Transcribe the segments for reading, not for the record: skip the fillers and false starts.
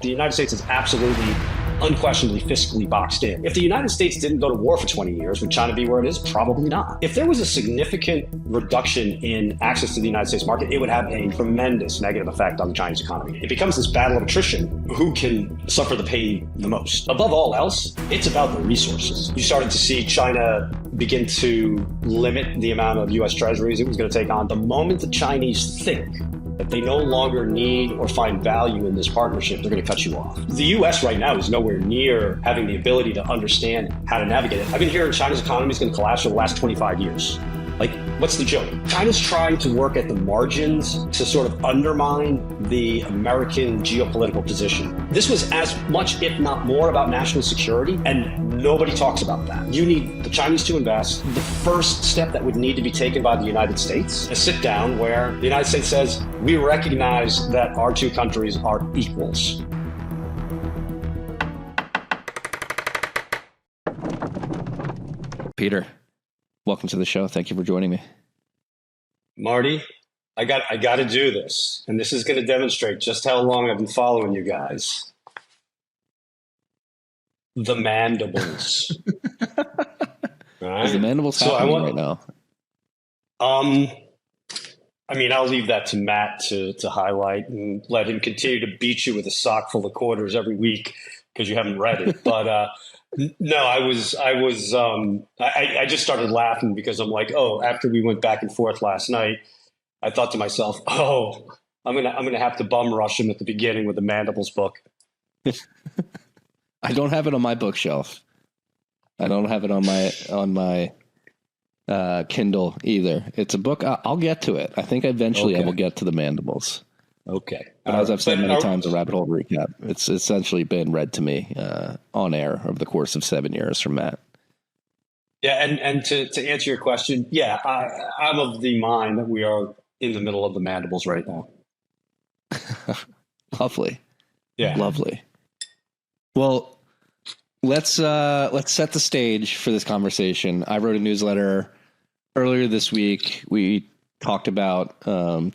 the United States is absolutely, unquestionably fiscally boxed in. If the United States didn't go to war for 20 years, would China be where it is? Probably not. If there was a significant reduction in access to the United States market, it would have a tremendous negative effect on the Chinese economy. It becomes this battle of attrition. Who can suffer the pain the most? Above all else, it's about the resources. You started to see China begin to limit the amount of U.S. treasuries it was going to take on. The moment the Chinese think that they no longer need or find value in this partnership, they're going to cut you off. The U.S. right now is nowhere near having the ability to understand how to navigate it. I've been hearing China's economy is going to collapse for the last 25 years. Like, what's the joke? China's trying to work at the margins to sort of undermine the American geopolitical position. This was as much, if not more, about national security, and nobody talks about that. You need the Chinese to invest. The first step that would need to be taken by the United States, a sit down where the United States says, we recognize that our two countries are equals. Peter, welcome to the show. Thank you for joining me. Marty, I got to do this, and this is going to demonstrate just how long I've been following you guys. The mandibles. Right? Is the mandibles happening right now? I mean, I'll leave that to Matt to highlight and let him continue to beat you with a sock full of quarters every week because you haven't read it. But no, I just started laughing because I'm like, oh, after we went back and forth last night, I thought to myself, oh, I'm gonna have to bum rush him at the beginning with the Mandibles book. I don't have it on my bookshelf. I don't have it on my Kindle either. It's a book. I'll get to it. I think eventually I will get to the Mandibles. Okay. But as I've said many times, a rabbit hole recap, it's essentially been read to me on air over the course of 7 years from Matt. Yeah, and to answer your question, yeah, I'm of the mind that we are in the middle of the Mandibles right now. Lovely. Yeah. Lovely. Well, let's set the stage for this conversation. I wrote a newsletter earlier this week. We talked about a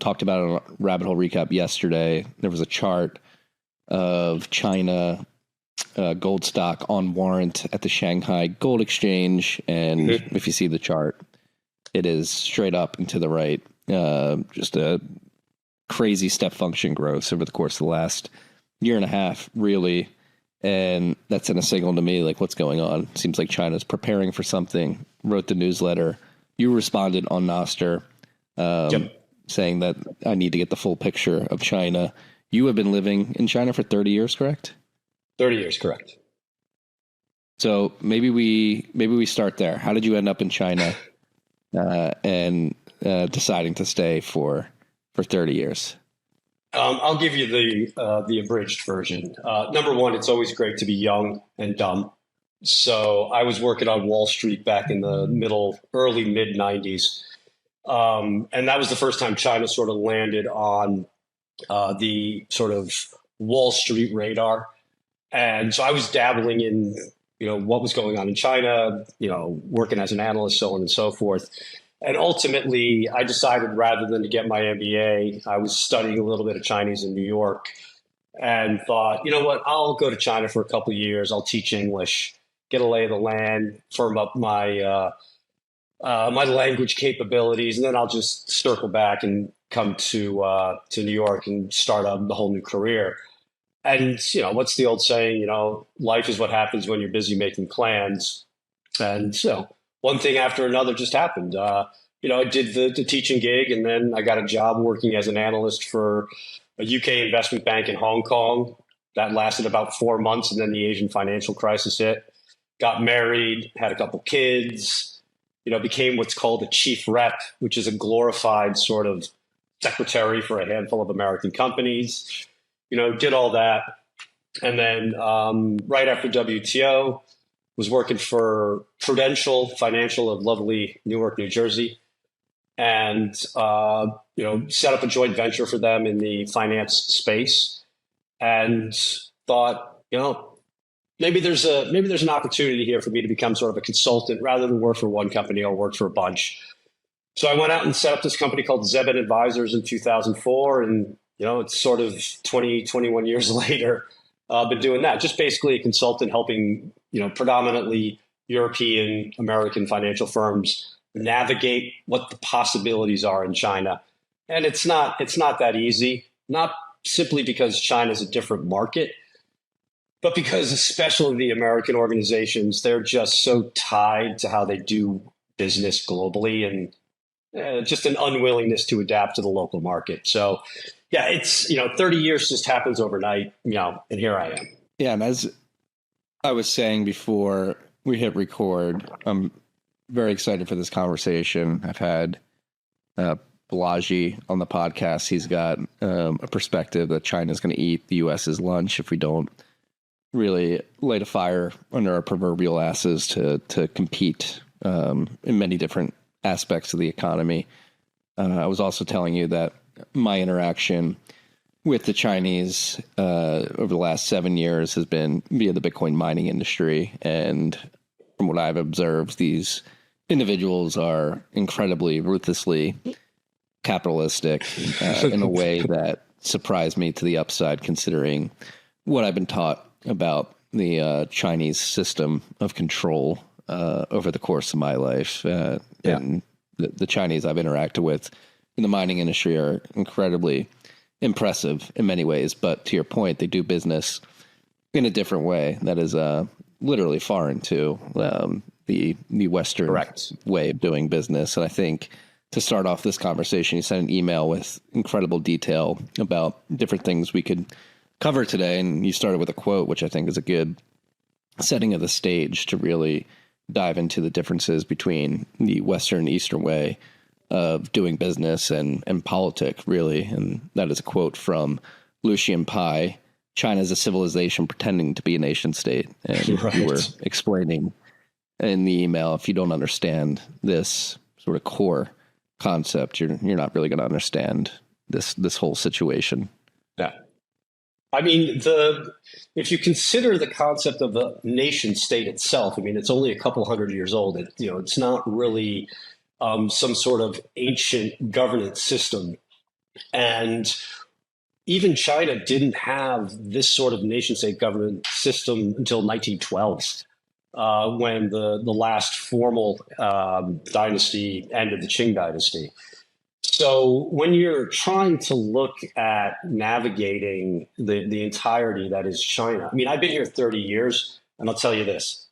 rabbit hole recap yesterday. There was a chart of China gold stock on warrant at the Shanghai Gold Exchange, and if you see the chart, it is straight up and to the right. Just a crazy step function growth over the course of the last year and a half, really. And that sent a signal to me, like, what's going on? Seems like China's preparing for something. Wrote the newsletter. You responded on Noster, saying that I need to get the full picture of China. You have been living in China for 30 years, correct? 30 years, correct. So maybe we start there. How did you end up in China and deciding to stay for 30 years? I'll give you the abridged version. Number one, it's always great to be young and dumb. So I was working on Wall Street back in the early mid 90s. And that was the first time China sort of landed on the sort of Wall Street radar. And so I was dabbling in, what was going on in China, working as an analyst, so on and so forth. And ultimately, I decided rather than to get my MBA, I was studying a little bit of Chinese in New York and thought, you know what, I'll go to China for a couple of years. I'll teach English, get a lay of the land, firm up my my language capabilities, and then I'll just circle back and come to New York and start the whole new career. And, what's the old saying, life is what happens when you're busy making plans. And so one thing after another just happened. I did the teaching gig, and then I got a job working as an analyst for a UK investment bank in Hong Kong. That lasted about 4 months, and then the Asian financial crisis hit. Got married, had a couple kids, became what's called a chief rep, which is a glorified sort of secretary for a handful of American companies. Did all that. And then right after WTO, was working for Prudential Financial of lovely Newark, New Jersey, and set up a joint venture for them in the finance space, and thought, maybe there's an opportunity here for me to become sort of a consultant rather than work for one company. I'll work for a bunch. So I went out and set up this company called Zebin Advisors in 2004, and it's sort of 21 years later. been doing that. Just basically a consultant helping, predominantly European American financial firms navigate what the possibilities are in China. And it's not that easy, not simply because China is a different market, but because especially the American organizations, they're just so tied to how they do business globally, and just an unwillingness to adapt to the local market. So yeah, it's, 30 years just happens overnight, and here I am. Yeah. And as I was saying before we hit record, I'm very excited for this conversation. I've had Balaji on the podcast. He's got a perspective that China's going to eat the U.S.'s lunch if we don't really light a fire under our proverbial asses to compete in many different aspects of the economy. I was also telling you that my interaction with the Chinese over the last 7 years has been via the Bitcoin mining industry. And from what I've observed, these individuals are incredibly ruthlessly capitalistic in a way that surprised me to the upside, considering what I've been taught about the Chinese system of control over the course of my life. And the Chinese I've interacted with in the mining industry are incredibly impressive in many ways. But to your point, they do business in a different way that is literally foreign to the Western way of doing business. And I think to start off this conversation, you sent an email with incredible detail about different things we could cover today. And you started with a quote, which I think is a good setting of the stage to really dive into the differences between the Western and Eastern way of doing business and politic, really. And that is a quote from Lucian Pai: "China is a civilization pretending to be a nation state." And you were explaining in the email, if you don't understand this sort of core concept, you're not really going to understand this whole situation. Yeah. I mean, if you consider the concept of a nation state itself, I mean, it's only a couple hundred years old. It's not really some sort of ancient governance system. And even China didn't have this sort of nation state governance system until 1912, when the last formal dynasty ended, the Qing dynasty. So when you're trying to look at navigating the entirety that is China, I mean, I've been here 30 years, and I'll tell you this: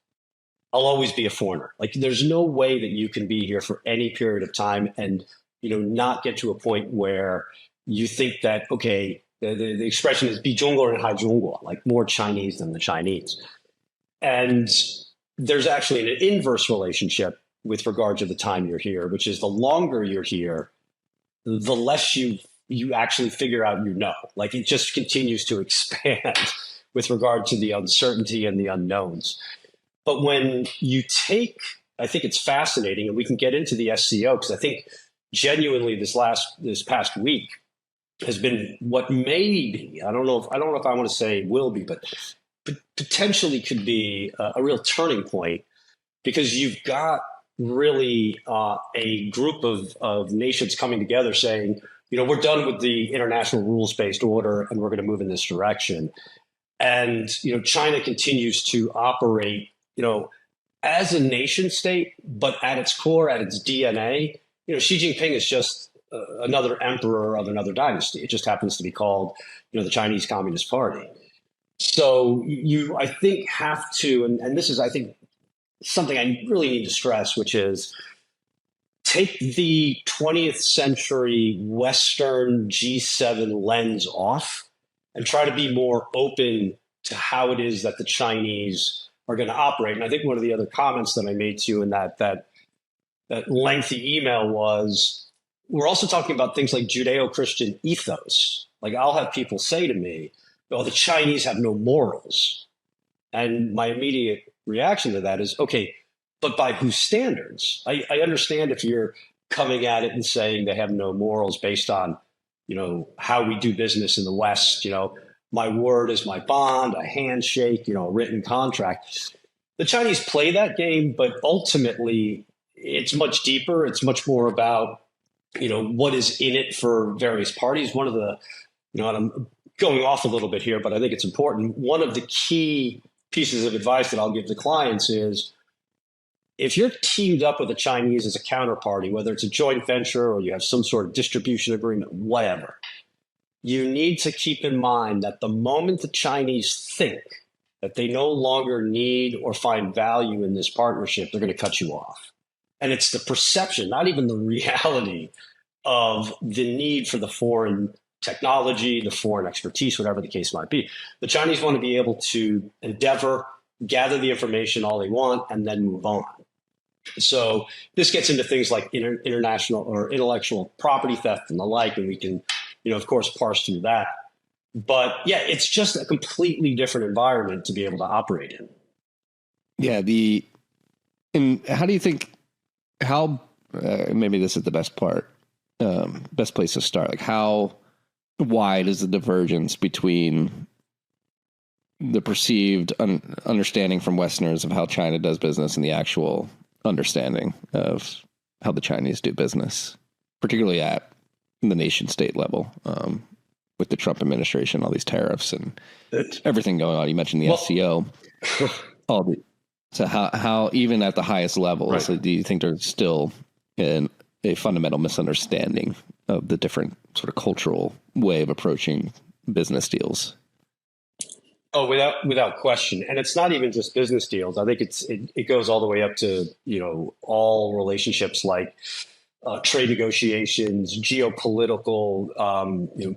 I'll always be a foreigner. Like, there's no way that you can be here for any period of time and, not get to a point where you think that, okay, the expression is 比中国人还中国, like more Chinese than the Chinese. And there's actually an inverse relationship with regard to the time you're here, which is the longer you're here, the less you actually figure out, like it just continues to expand with regard to the uncertainty and the unknowns. But when you I think it's fascinating, and we can get into the SCO, because I think genuinely this past week has been what may be, I don't know if I want to say will be, but potentially could be a real turning point, because you've got really a group of nations coming together saying, we're done with the international rules-based order and we're going to move in this direction. And, China continues to operate, as a nation state, but at its core, at its DNA, Xi Jinping is just another emperor of another dynasty. It just happens to be called, the Chinese Communist Party. So you, I think, have to, and this is, I think, something I really need to stress, which is take the 20th century Western G7 lens off and try to be more open to how it is that the Chinese are going to operate. And I think one of the other comments that I made to you in that lengthy email was, we're also talking about things like Judeo-Christian ethos. Like, I'll have people say to me, "Oh, the Chinese have no morals." And my immediate reaction to that is, okay, but by whose standards? I understand if you're coming at it and saying they have no morals based on, how we do business in the West, my word is my bond, a handshake, a written contract. The Chinese play that game, but ultimately it's much deeper. It's much more about, what is in it for various parties. One of the, I'm going off a little bit here, but I think it's important. One of the key pieces of advice that I'll give to clients is if you're teamed up with the Chinese as a counterparty, whether it's a joint venture or you have some sort of distribution agreement, whatever, you need to keep in mind that the moment the Chinese think that they no longer need or find value in this partnership, they're going to cut you off. And it's the perception, not even the reality, of the need for the foreign technology, the foreign expertise, whatever the case might be. The Chinese want to be able to endeavor, gather the information all they want, and then move on. So this gets into things like international or intellectual property theft and the like, and we can, of course, parse through that. But yeah, it's just a completely different environment to be able to operate in. Yeah. And how do you think, maybe this is the best part, best place to start, like how wide is the divergence between the perceived understanding from Westerners of how China does business and the actual understanding of how the Chinese do business, particularly at the nation state level, with the Trump administration, all these tariffs and everything going on. You mentioned the SCO, so how even at the highest levels, right, so do you think there's still a fundamental misunderstanding of the different sort of cultural way of approaching business deals? Oh, without question. And it's not even just business deals. I think it goes all the way up to, all relationships like trade negotiations, geopolitical,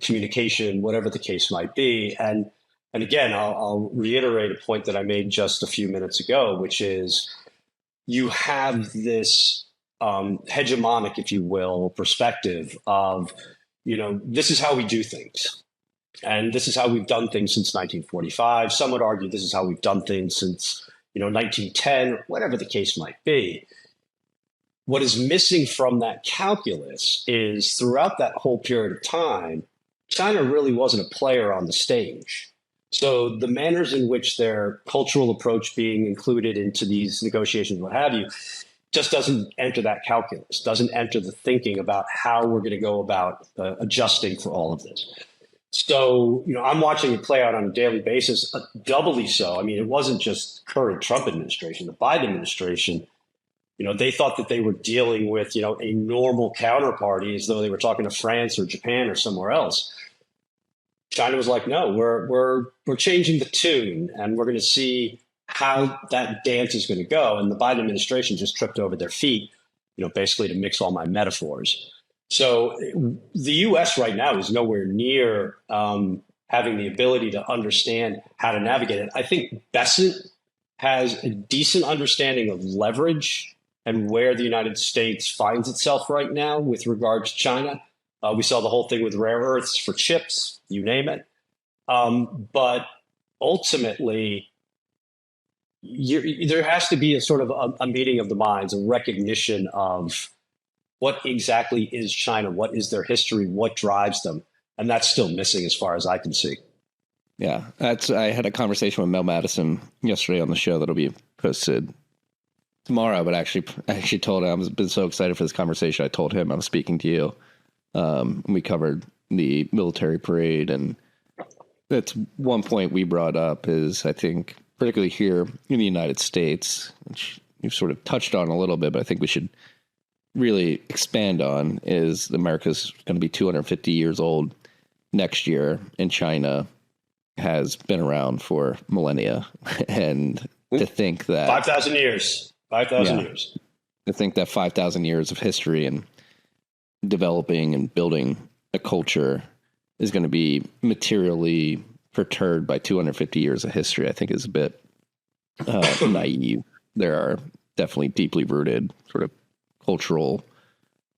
communication, whatever the case might be. And again, I'll reiterate a point that I made just a few minutes ago, which is you have this hegemonic, if you will, perspective of, this is how we do things. And this is how we've done things since 1945. Some would argue this is how we've done things since, 1910, whatever the case might be. What is missing from that calculus is throughout that whole period of time, China really wasn't a player on the stage. So the manners in which their cultural approach being included into these negotiations, what have you, just doesn't enter that calculus, doesn't enter the thinking about how we're going to go about adjusting for all of this. So, I'm watching it play out on a daily basis, doubly so. I mean, it wasn't just current Trump administration, the Biden administration. They thought that they were dealing with, a normal counterparty as though they were talking to France or Japan or somewhere else. China was like, no, we're changing the tune, and we're going to see how that dance is going to go. And the Biden administration just tripped over their feet, basically to mix all my metaphors. So the U.S. right now is nowhere near having the ability to understand how to navigate it. I think Bessent has a decent understanding of leverage and where the United States finds itself right now with regard to China. We saw the whole thing with rare earths for chips, you name it. But ultimately, there has to be a sort of a meeting of the minds, a recognition of what exactly is China, what is their history, what drives them. And that's still missing as far as I can see. Yeah, I had a conversation with Mel Madison yesterday on the show that'll be posted tomorrow, but I actually told him, I've been so excited for this conversation. I told him I'm speaking to you. We covered the military parade, and that's one point we brought up is, I think, particularly here in the United States, which you've sort of touched on a little bit, but I think we should really expand on, is America's going to be 250 years old next year, and China has been around for millennia. And to think that 5,000 years, 5,000 years, to think that 5,000 years of history and developing and building a culture is going to be materially perturbed by 250 years of history, I think is a bit naive. There are definitely deeply rooted sort of cultural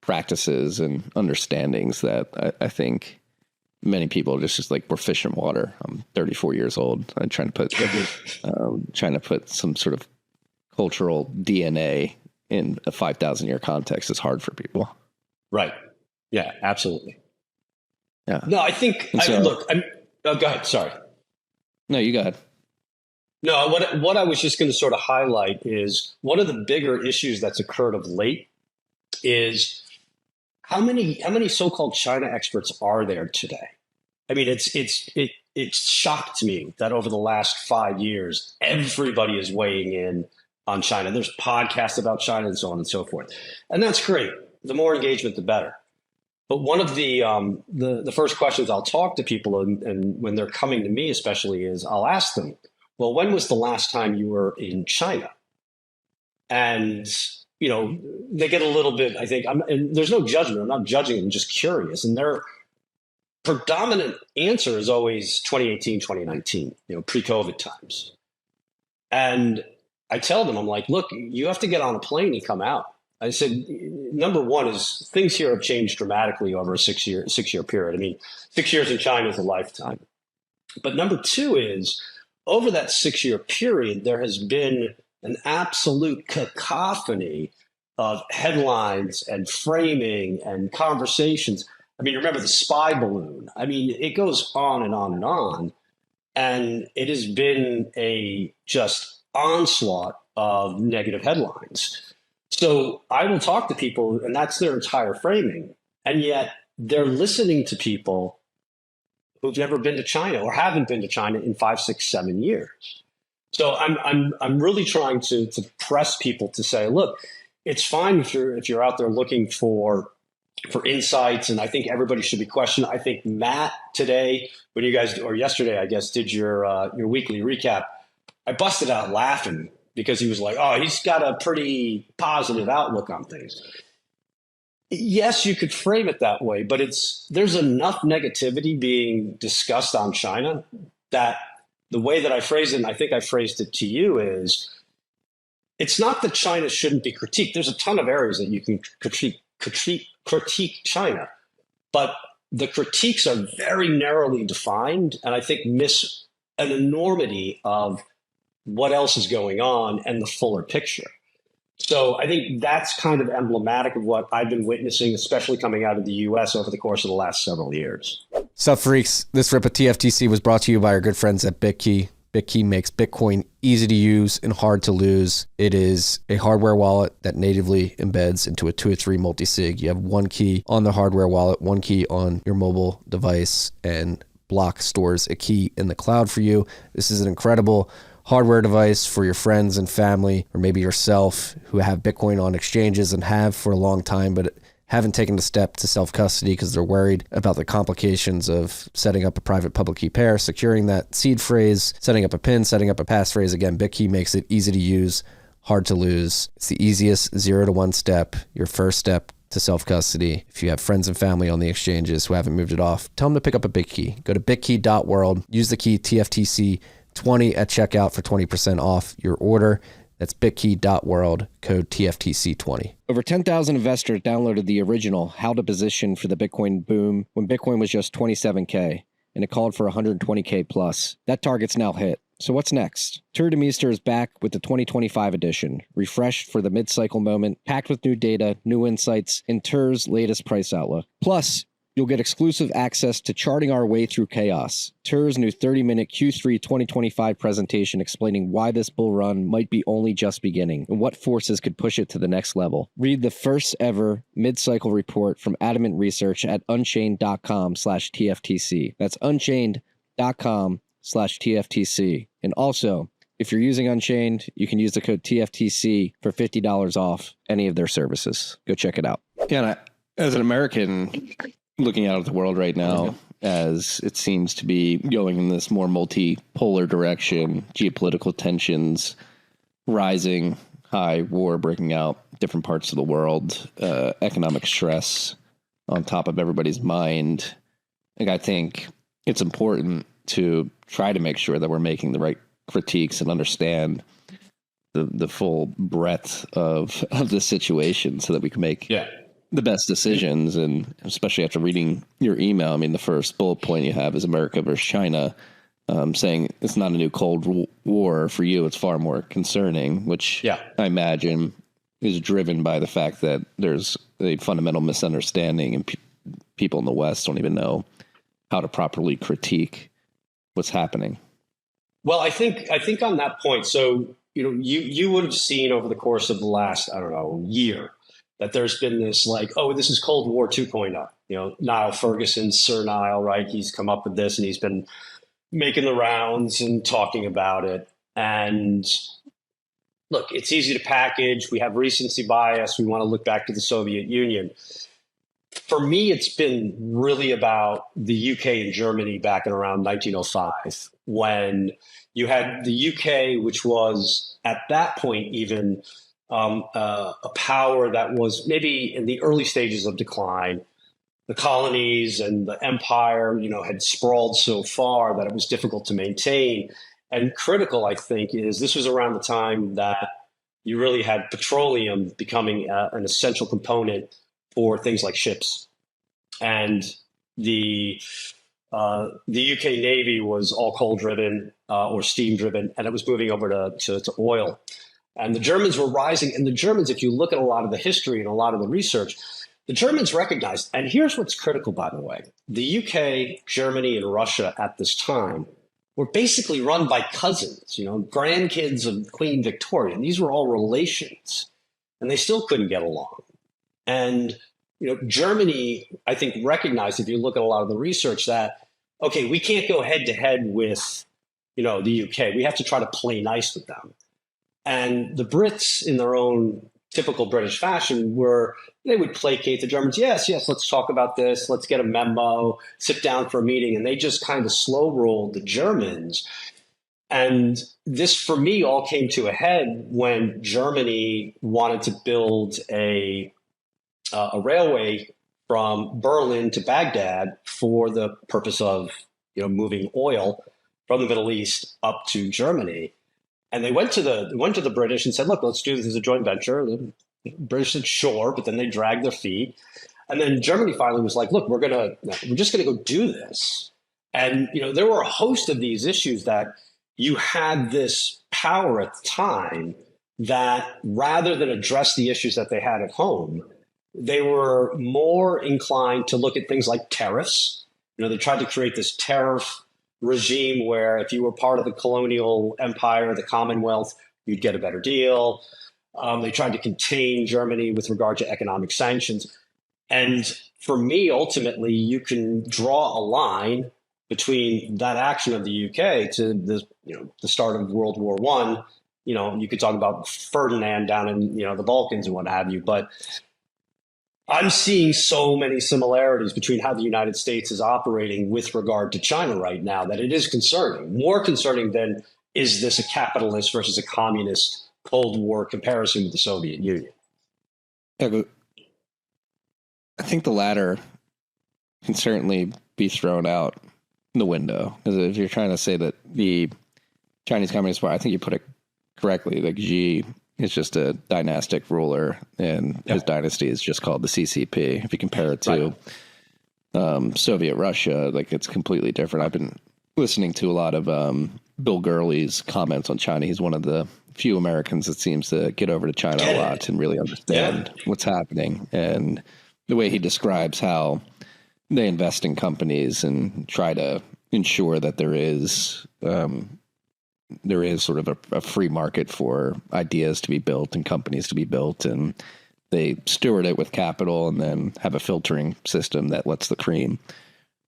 practices and understandings that I think many people are just like, we're fish in water. I'm 34 years old. I'm trying to put some sort of cultural DNA in a 5,000 year context is hard for people. Right. Yeah, absolutely. Yeah. No, I think, go ahead. Sorry. No, you go ahead. No, what I was just going to sort of highlight is one of the bigger issues that's occurred of late is how many so-called China experts are there today? I mean, it's shocked me that over the last 5 years, everybody is weighing in on China. There's podcasts about China and so on and so forth, and that's great. The more engagement, the better. But one of the first questions I'll talk to people, and when they're coming to me especially, is I'll ask them, well, when was the last time you were in China? And, they get a little bit, I think, and there's no judgment. I'm not judging them, just curious. And their predominant answer is always 2018, 2019, pre-COVID times. And I tell them, I'm like, look, you have to get on a plane and come out. I said, number one is things here have changed dramatically over a six-year period. I mean, 6 years in China is a lifetime. But number two is over that 6 year period, there has been an absolute cacophony of headlines and framing and conversations. I mean, remember the spy balloon. I mean, it goes on and on and on. And it has been a just onslaught of negative headlines. So I will talk to people, and that's their entire framing. And yet they're listening to people who've never been to China or haven't been to China in 5, 6, 7 years. So I'm really trying to press people to say, look, it's fine if you're out there looking for insights, and I think everybody should be questioned. I think Matt today, when you guys, or yesterday, I guess, did your weekly recap, I busted out laughing because he was like, oh, he's got a pretty positive outlook on things. Yes, you could frame it that way, but there's enough negativity being discussed on China that the way that I phrase it, and I think I phrased it to you, is it's not that China shouldn't be critiqued. There's a ton of areas that you can critique China, but the critiques are very narrowly defined, and I think miss an enormity of what else is going on and the fuller picture. So I think that's kind of emblematic of what I've been witnessing, especially coming out of the US over the course of the last several years. Sup, freaks? This rip of TFTC was brought to you by our good friends at Bitkey. Bitkey makes Bitcoin easy to use and hard to lose. It is a hardware wallet that natively embeds into a 2 or 3 multi-sig. You have one key on the hardware wallet, one key on your mobile device, and Block stores a key in the cloud for you. This is an incredible hardware device for your friends and family, or maybe yourself, who have Bitcoin on exchanges and have for a long time, but haven't taken the step to self-custody because they're worried about the complications of setting up a private public key pair, securing that seed phrase, setting up a PIN, setting up a passphrase. Again, Bitkey makes it easy to use, hard to lose. It's the easiest 0 to 1 step, your first step to self-custody. If you have friends and family on the exchanges who haven't moved it off, tell them to pick up a Bitkey. Go to bitkey.world, use the key TFTC20 at checkout for 20% off your order. That's bitkey.world, code TFTC20. Over 10,000 investors downloaded the original How to Position for the Bitcoin Boom when Bitcoin was just 27K, and it called for 120K plus. That target's now hit. So what's next? Tour de Meester is back with the 2025 edition, refreshed for the mid-cycle moment, packed with new data, new insights, and Tour's latest price outlook. Plus, you'll get exclusive access to Charting Our Way Through Chaos, Tour's new 30-minute Q3 2025 presentation explaining why this bull run might be only just beginning and what forces could push it to the next level. Read the first ever mid-cycle report from Adamant Research at unchained.com/TFTC. That's unchained.com/TFTC. And also, if you're using Unchained, you can use the code TFTC for $50 off any of their services. Go check it out. Yeah, and as an American looking out at the world right now, as it seems to be going in this more multipolar direction, geopolitical tensions rising, high, war breaking out, different parts of the world, economic stress on top of everybody's mind. I think it's important to try to make sure that we're making the right critiques and understand the full breadth of the situation so that we can make the best decisions. And especially after reading your email, I mean, the first bullet point you have is America versus China, saying it's not a new Cold War for you. It's far more concerning, which I imagine is driven by the fact that there's a fundamental misunderstanding and people in the West don't even know how to properly critique what's happening. Well, I think on that point, so, you would have seen over the course of the last, year, that there's been this like, oh, this is Cold War 2.0. Niall Ferguson, Sir Niall, right? He's come up with this and he's been making the rounds and talking about it. And look, it's easy to package. We have recency bias. We want to look back to the Soviet Union. For me, it's been really about the UK and Germany back in around 1905, when you had the UK, which was at that point even a power that was maybe in the early stages of decline. The colonies and the empire, had sprawled so far that it was difficult to maintain. And critical, I think, is this was around the time that you really had petroleum becoming an essential component for things like ships. And the UK Navy was all coal driven or steam driven, and it was moving over to oil. And the Germans were rising. And the Germans, if you look at a lot of the history and a lot of the research, the Germans recognized, and here's what's critical, by the way, the UK, Germany, and Russia at this time were basically run by cousins, grandkids of Queen Victoria. And these were all relations, and they still couldn't get along. And Germany, I think, recognized, if you look at a lot of the research, that, okay, we can't go head to head with, the UK. We have to try to play nice with them. And the Brits, in their own typical British fashion, they would placate the Germans. Yes, let's talk about this. Let's get a memo, sit down for a meeting. And they just kind of slow rolled the Germans. And this, for me, all came to a head when Germany wanted to build a railway from Berlin to Baghdad for the purpose of moving oil from the Middle East up to Germany. And they went to the British and said, look, let's do this as a joint venture. The British said, sure, but then they dragged their feet. And then Germany finally was like, look, we're just going to go do this. And there were a host of these issues that you had this power at the time that, rather than address the issues that they had at home, they were more inclined to look at things like tariffs. They tried to create this tariff regime where if you were part of the colonial empire, the Commonwealth, you'd get a better deal. They tried to contain Germany with regard to economic sanctions. And for me, ultimately, you can draw a line between that action of the UK to the start of World War I. You could talk about Ferdinand down in the Balkans and what have you, but I'm seeing so many similarities between how the United States is operating with regard to China right now that it is concerning. More concerning than, is this a capitalist versus a communist Cold War comparison with the Soviet Union? I think the latter can certainly be thrown out the window. Because if you're trying to say that the Chinese Communist Party, I think you put it correctly, like Xi is just a dynastic ruler, and his dynasty is just called the CCP. If you compare it to Soviet Russia, like, it's completely different. I've been listening to a lot of Bill Gurley's comments on China. He's one of the few Americans that seems to get over to China a lot and really understand what's happening. And the way he describes how they invest in companies and try to ensure that there is sort of a free market for ideas to be built and companies to be built, and they steward it with capital and then have a filtering system that lets the cream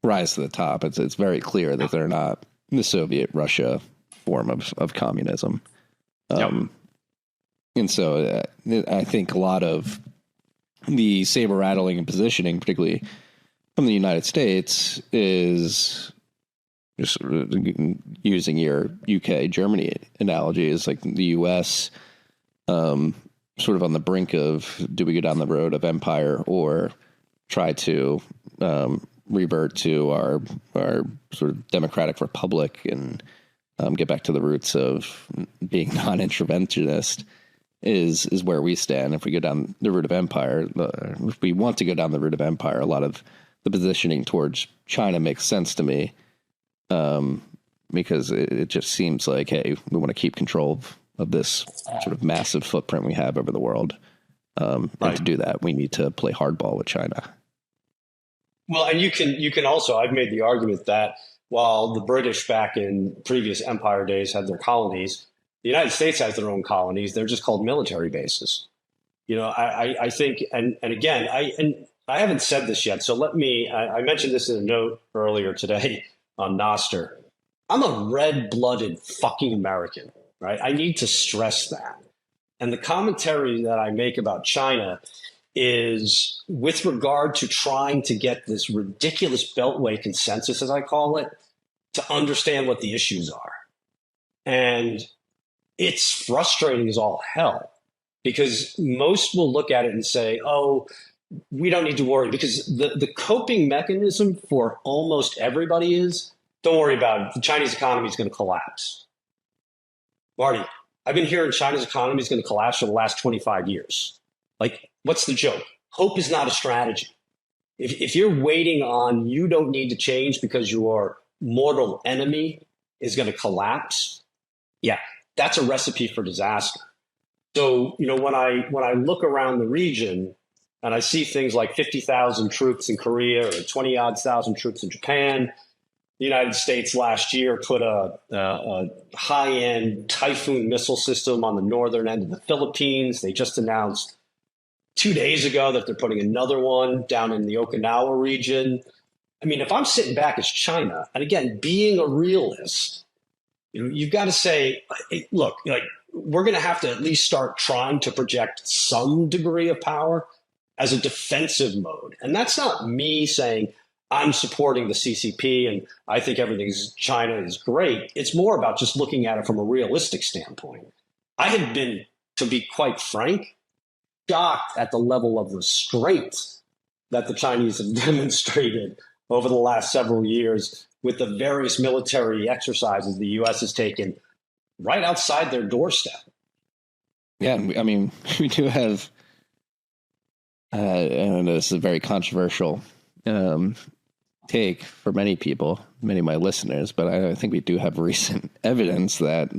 rise to the top. It's very clear that they're not the Soviet Russia form of communism. And so I think a lot of the saber rattling and positioning, particularly from the United States, is just using your UK, Germany analogy, is like the US sort of on the brink of, do we go down the road of empire or try to revert to our sort of democratic republic and get back to the roots of being non-interventionist is where we stand. If we go down the route of empire, if we want to go down the route of empire, a lot of the positioning towards China makes sense to me. Because it just seems like, hey, we want to keep control of this sort of massive footprint we have over the world. And to do that, we need to play hardball with China. Well, and you can also, I've made the argument that while the British back in previous empire days had their colonies, the United States has their own colonies. They're just called military bases. I think, and again, I haven't said this yet, so I mentioned this in a note earlier today on Noster. I'm a red-blooded fucking American, right? I need to stress that. And the commentary that I make about China is with regard to trying to get this ridiculous Beltway consensus, as I call it, to understand what the issues are. And it's frustrating as all hell because most will look at it and say, oh, we don't need to worry, because the coping mechanism for almost everybody is, don't worry about it. The Chinese economy is going to collapse. Marty, I've been hearing China's economy is going to collapse for the last 25 years. Like, what's the joke? Hope is not a strategy. If you're waiting on you don't need to change because your mortal enemy is going to collapse, yeah, that's a recipe for disaster. So, when I look around the region and I see things like 50,000 troops in Korea or 20-odd thousand troops in Japan, the United States last year put a high-end Typhoon missile system on the northern end of the Philippines. They just announced 2 days ago that they're putting another one down in the Okinawa region. I mean, if I'm sitting back as China, and again, being a realist, you've got to say, hey, look, we're going to have to at least start trying to project some degree of power as a defensive mode. And that's not me saying I'm supporting the CCP and I think China is great. It's more about just looking at it from a realistic standpoint. I have been, to be quite frank, shocked at the level of restraint that the Chinese have demonstrated over the last several years with the various military exercises the U.S. has taken right outside their doorstep. Yeah, I mean, we do have, and this is a very controversial take for many people, many of my listeners, but I think we do have recent evidence that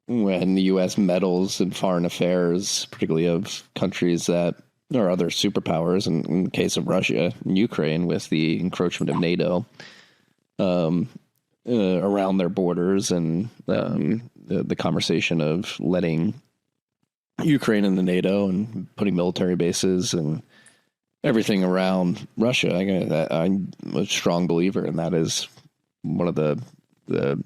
when the U.S. meddles in foreign affairs, particularly of countries that are other superpowers, and in the case of Russia and Ukraine with the encroachment of NATO around their borders and the conversation of letting Ukraine into NATO and putting military bases and everything around Russia. I'm a strong believer, and that is one of the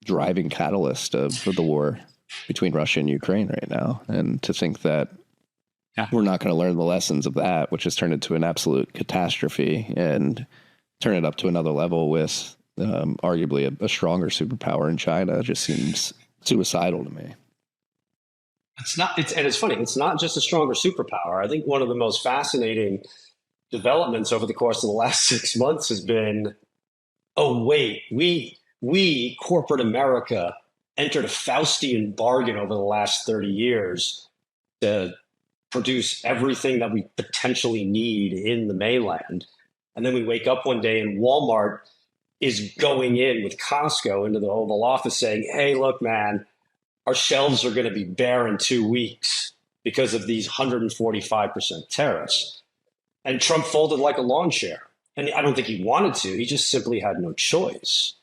driving catalyst of the war between Russia and Ukraine right now. And to think that we're not going to learn the lessons of that, which has turned into an absolute catastrophe, and turn it up to another level with arguably a stronger superpower in China, just seems suicidal to me. It's funny. It's not just a stronger superpower. I think one of the most fascinating developments over the course of the last 6 months has been, oh, wait, we corporate America entered a Faustian bargain over the last 30 years to produce everything that we potentially need in the mainland. And then we wake up one day and Walmart is going in with Costco into the Oval Office saying, hey, look, man, our shelves are going to be bare in 2 weeks because of these 145% tariffs. And Trump folded like a lawn chair. And I don't think he wanted to. He just simply had no choice.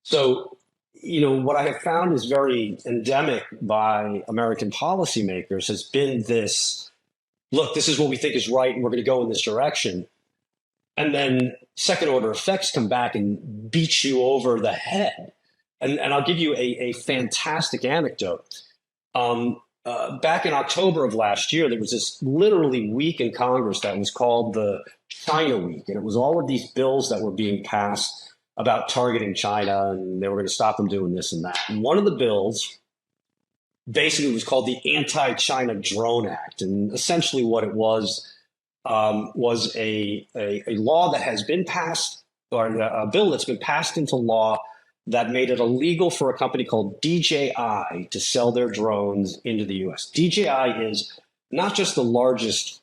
So, what I have found is very endemic by American policymakers has been this, look, this is what we think is right, and we're going to go in this direction. And then second order effects come back and beat you over the head. And I'll give you a fantastic anecdote. Back in October of last year, there was this literally week in Congress that was called the China Week. And it was all of these bills that were being passed about targeting China, and they were going to stop them doing this and that. And one of the bills basically was called the Anti-China Drone Act. And essentially what it was a law that has been passed, or a bill that's been passed into law that made it illegal for a company called DJI to sell their drones into the U.S. DJI is not just the largest,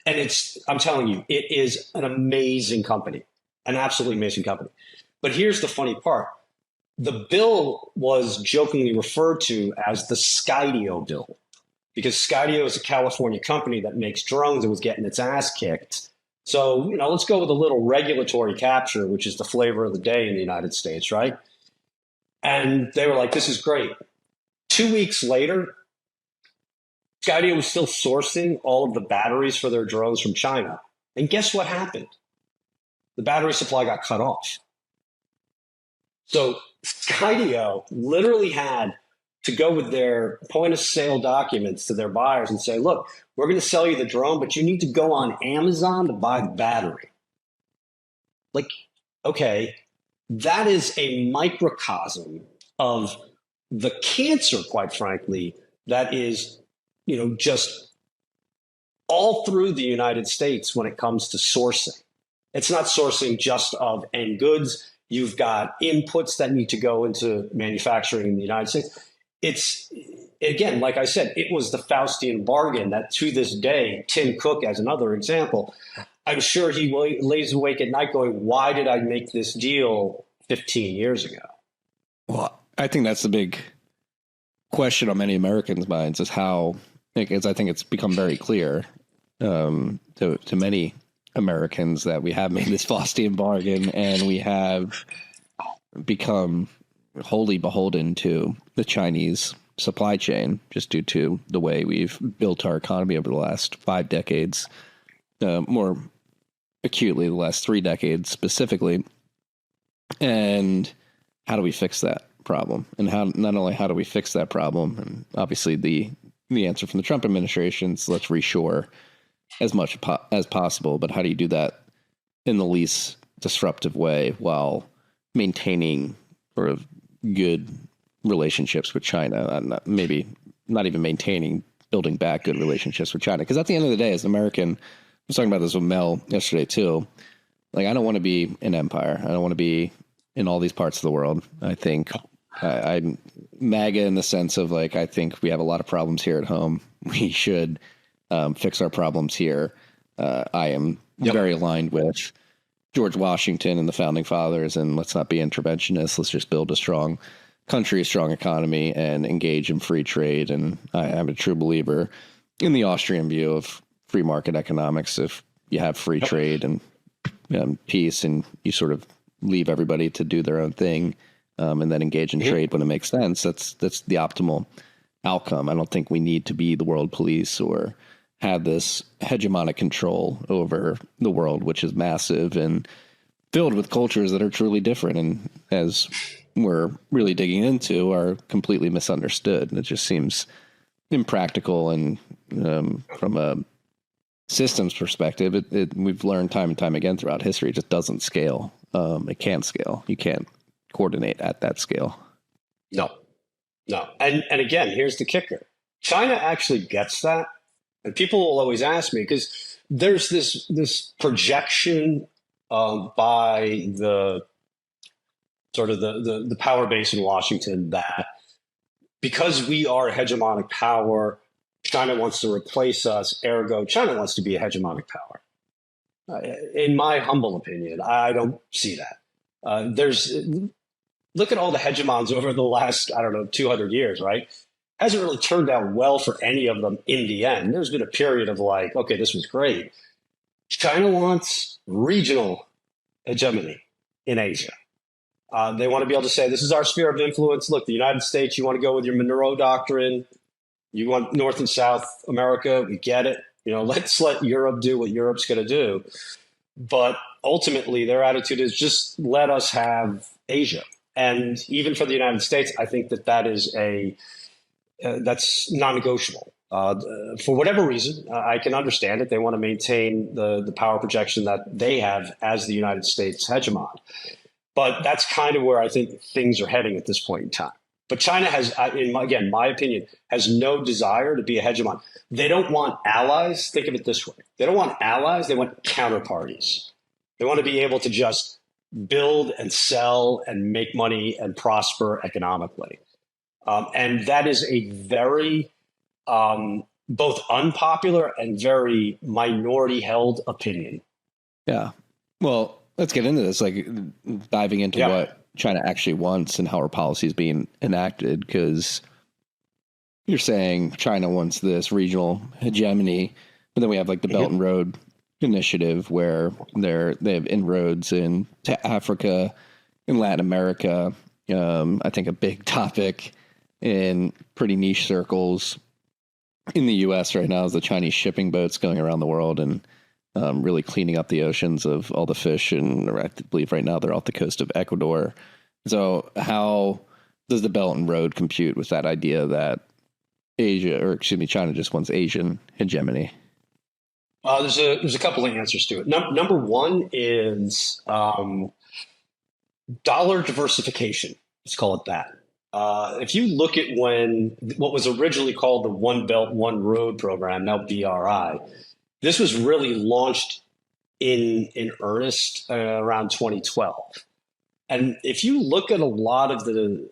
and I'm telling you, it is an amazing company, an absolutely amazing company. But here's the funny part. The bill was jokingly referred to as the Skydio bill, because Skydio is a California company that makes drones and was getting its ass kicked. So, let's go with a little regulatory capture, which is the flavor of the day in the United States, right? And they were like, this is great. 2 weeks later, Skydio was still sourcing all of the batteries for their drones from China. And guess what happened? The battery supply got cut off. So Skydio literally had to go with their point of sale documents to their buyers and say, look, we're going to sell you the drone, but you need to go on Amazon to buy the battery. Like, okay, that is a microcosm of the cancer, quite frankly, that is, just all through the United States when it comes to sourcing. It's not sourcing just of end goods. You've got inputs that need to go into manufacturing in the United States. It's, again, like I said, it was the Faustian bargain that to this day, Tim Cook, as another example, I'm sure he lays awake at night going, why did I make this deal 15 years ago? Well, I think that's the big question on many Americans' minds is how, because I think it's become very clear to many Americans that we have made this Faustian bargain and we have become wholly beholden to the Chinese supply chain just due to the way we've built our economy over the last 5 decades, more acutely the last 3 decades specifically. And how do we fix that problem? And not only how do we fix that problem, and obviously the answer from the Trump administration is let's reshore as much as possible, but how do you do that in the least disruptive way while maintaining sort of good relationships with China? Maybe not even maintaining, building back good relationships with China. Because at the end of the day, as an American, I was talking about this with Mel yesterday too, like I don't want to be an empire. I don't want to be in all these parts of the world. I think I'm MAGA in the sense of like, I think we have a lot of problems here at home. We should fix our problems here. I am very aligned with George Washington and the founding fathers, and let's not be interventionists. Let's just build a strong country, a strong economy, and engage in free trade. And I'm a true believer in the Austrian view of free market economics. If you have free trade and peace, and you sort of leave everybody to do their own thing, and then engage in trade when it makes sense, that's the optimal outcome. I don't think we need to be the world police or have this hegemonic control over the world, which is massive and filled with cultures that are truly different. And as we're really digging into, are completely misunderstood. And it just seems impractical. And from a systems perspective, we've learned time and time again throughout history, it just doesn't scale. It can't scale. You can't coordinate at that scale. No. And again, here's the kicker. China actually gets that. And people will always ask me, because there's this projection by the sort of the power base in Washington that because we are a hegemonic power, China wants to replace us, ergo China wants to be a hegemonic power. In my humble opinion, I don't see that. Look at all the hegemons over the last, 200 years, right? Hasn't really turned out well for any of them in the end. There's been a period of like, okay, this was great. China wants regional hegemony in Asia. They want to be able to say, this is our sphere of influence. Look, the United States, you want to go with your Monroe Doctrine. You want North and South America. We get it. Let's let Europe do what Europe's going to do. But ultimately, their attitude is just let us have Asia. And even for the United States, I think that is that's non-negotiable. For whatever reason, I can understand it. They want to maintain the power projection that they have as the United States hegemon. But that's kind of where I think things are heading at this point in time. But China has, again, my opinion, has no desire to be a hegemon. They don't want allies. Think of it this way. They don't want allies. They want counterparties. They want to be able to just build and sell and make money and prosper economically. And that is a very both unpopular and very minority-held opinion. Yeah. Well, let's get into this, like diving into what China actually wants and how her policy is being enacted, because you're saying China wants this regional hegemony, but then we have like the Belt and Road Initiative where they have inroads into Africa and Latin America. I think a big topic in pretty niche circles in the U.S. right now is the Chinese shipping boats going around the world and really cleaning up the oceans of all the fish. And I believe right now they're off the coast of Ecuador. So how does the Belt and Road compute with that idea that China just wants Asian hegemony? There's a couple of answers to it. Number one is dollar diversification. Let's call it that. If you look at what was originally called the One Belt, One Road program, now BRI, this was really launched in earnest around 2012. And if you look at a lot of the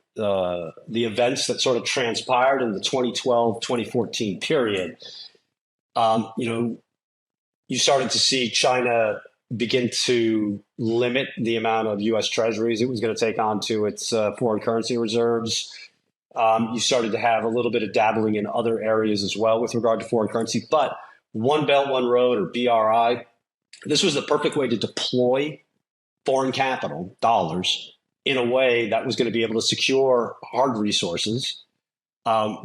events that sort of transpired in the 2012-2014 period, you started to see China begin to limit the amount of U.S. treasuries it was going to take onto its foreign currency reserves. You started to have a little bit of dabbling in other areas as well with regard to foreign currency. But One Belt, One Road, or BRI, this was the perfect way to deploy foreign capital, dollars, in a way that was going to be able to secure hard resources,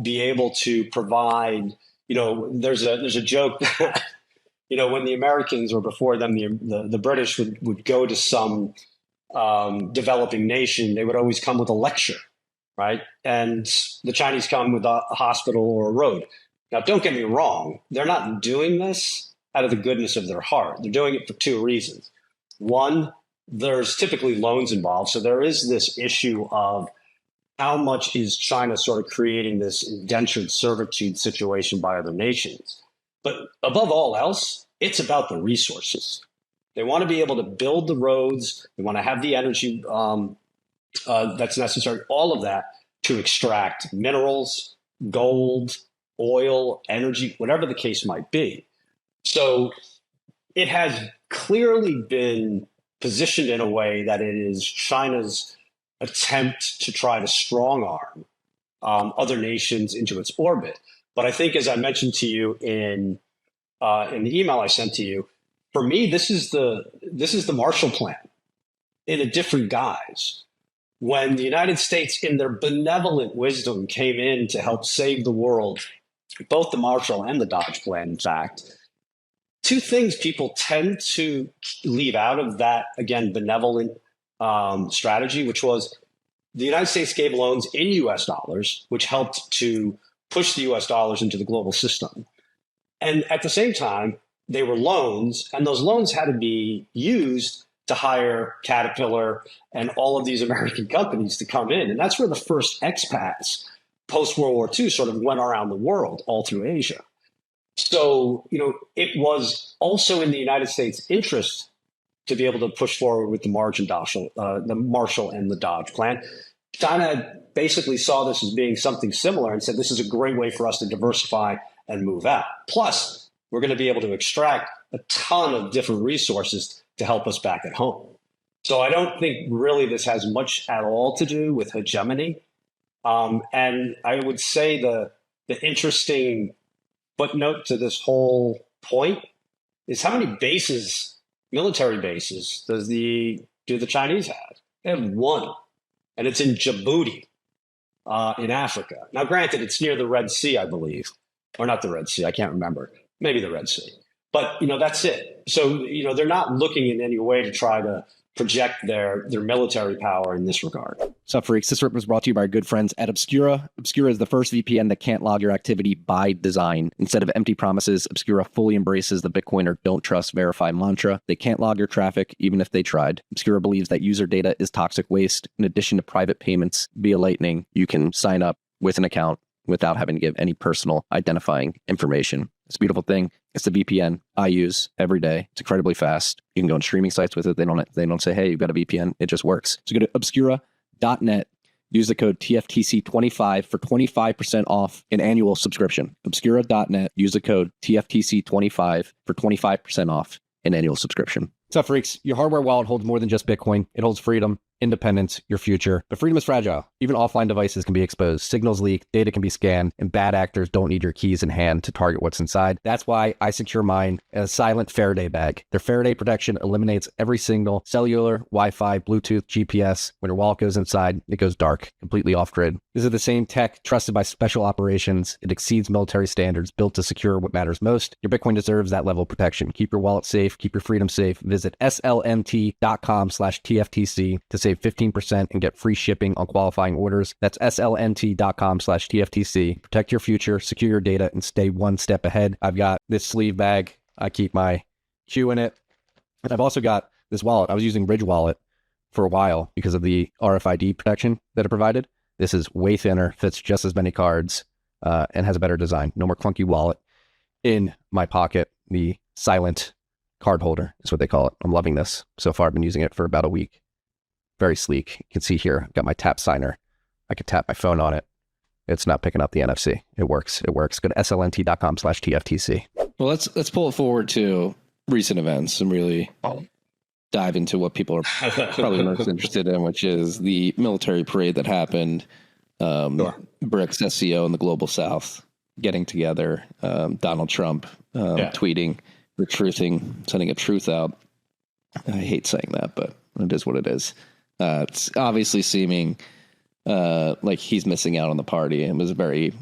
be able to provide, there's a joke that, when the Americans, or before them, the British would go to some developing nation, they would always come with a lecture, right? And the Chinese come with a hospital or a road. Now, don't get me wrong. They're not doing this out of the goodness of their heart. They're doing it for two reasons. One, there's typically loans involved. So there is this issue of how much is China sort of creating this indentured servitude situation by other nations. But above all else, it's about the resources. They want to be able to build the roads. They want to have the energy that's necessary, all of that, to extract minerals, gold, oil, energy, whatever the case might be. So it has clearly been positioned in a way that it is China's attempt to try to strong arm other nations into its orbit. But I think, as I mentioned to you in the email I sent to you, for me, this is the Marshall Plan in a different guise. When the United States, in their benevolent wisdom, came in to help save the world, both the Marshall and the Dodge Plan, in fact, two things people tend to leave out of that, again, benevolent strategy, which was the United States gave loans in U.S. dollars, which helped to push the U.S. dollars into the global system. And at the same time, they were loans, and those loans had to be used to hire Caterpillar and all of these American companies to come in. And that's where the first expats post-World War II sort of went around the world, all through Asia. So, it was also in the United States' interest to be able to push forward with the Marshall and the Dodge Plan. China basically saw this as being something similar and said, this is a great way for us to diversify and move out. Plus, we're going to be able to extract a ton of different resources to help us back at home. So I don't think really this has much at all to do with hegemony. And I would say the interesting footnote to this whole point is how many military bases, do the Chinese have? They have one, and it's in Djibouti, in Africa. Now, granted, it's near the Red Sea, I believe, or not the Red Sea. I can't remember. Maybe the Red Sea. But, that's it. So, they're not looking in any way to try to project their military power in this regard. Sup, freaks? This rip was brought to you by our good friends at Obscura. Obscura is the first VPN that can't log your activity by design. Instead of empty promises, Obscura fully embraces the Bitcoiner don't trust, verify mantra. They can't log your traffic, even if they tried. Obscura believes that user data is toxic waste. In addition to private payments via Lightning, you can sign up with an account without having to give any personal identifying information. It's a beautiful thing. It's the VPN I use every day. It's incredibly fast. You can go on streaming sites with it. They don't say, hey, you've got a VPN. It just works. So go to obscura.net. Use the code TFTC25 for 25% off an annual subscription. Obscura.net. Use the code TFTC25 for 25% off an annual subscription. What's up, freaks? Your hardware wallet holds more than just Bitcoin. It holds freedom. independence, your future. But freedom is fragile. Even offline devices can be exposed. Signals leak, data can be scanned, and bad actors don't need your keys in hand to target what's inside. That's why I secure mine in a silent Faraday bag. Their Faraday protection eliminates every signal, cellular, Wi-Fi, Bluetooth, GPS. When your wallet goes inside, it goes dark, completely off-grid. This is the same tech trusted by special operations. It exceeds military standards, built to secure what matters most. Your Bitcoin deserves that level of protection. Keep your wallet safe. Keep your freedom safe. Visit slnt.com/TFTC to save 15% and get free shipping on qualifying orders. That's slnt.com/TFTC. Protect your future, secure your data, and stay one step ahead. I've got this sleeve bag. I keep my Q in it. And I've also got this wallet. I was using Bridge Wallet for a while because of the RFID protection that it provided. This is way thinner, fits just as many cards, and has a better design. No more clunky wallet in my pocket. The silent card holder is what they call it. I'm loving this. So far, I've been using it for about a week. Very sleek. You can see here, I've got my tap signer. I could tap my phone on it. It's not picking up the NFC. It works. It works. Go to slnt.com/TFTC. Well, let's pull it forward to recent events and really dive into what people are probably most interested in, which is the military parade that happened. Sure. BRICS, SCO, and the Global South getting together. Donald Trump tweeting, retruthing, sending a truth out. I hate saying that, but it is what it is. It's obviously seeming like he's missing out on the party, and was very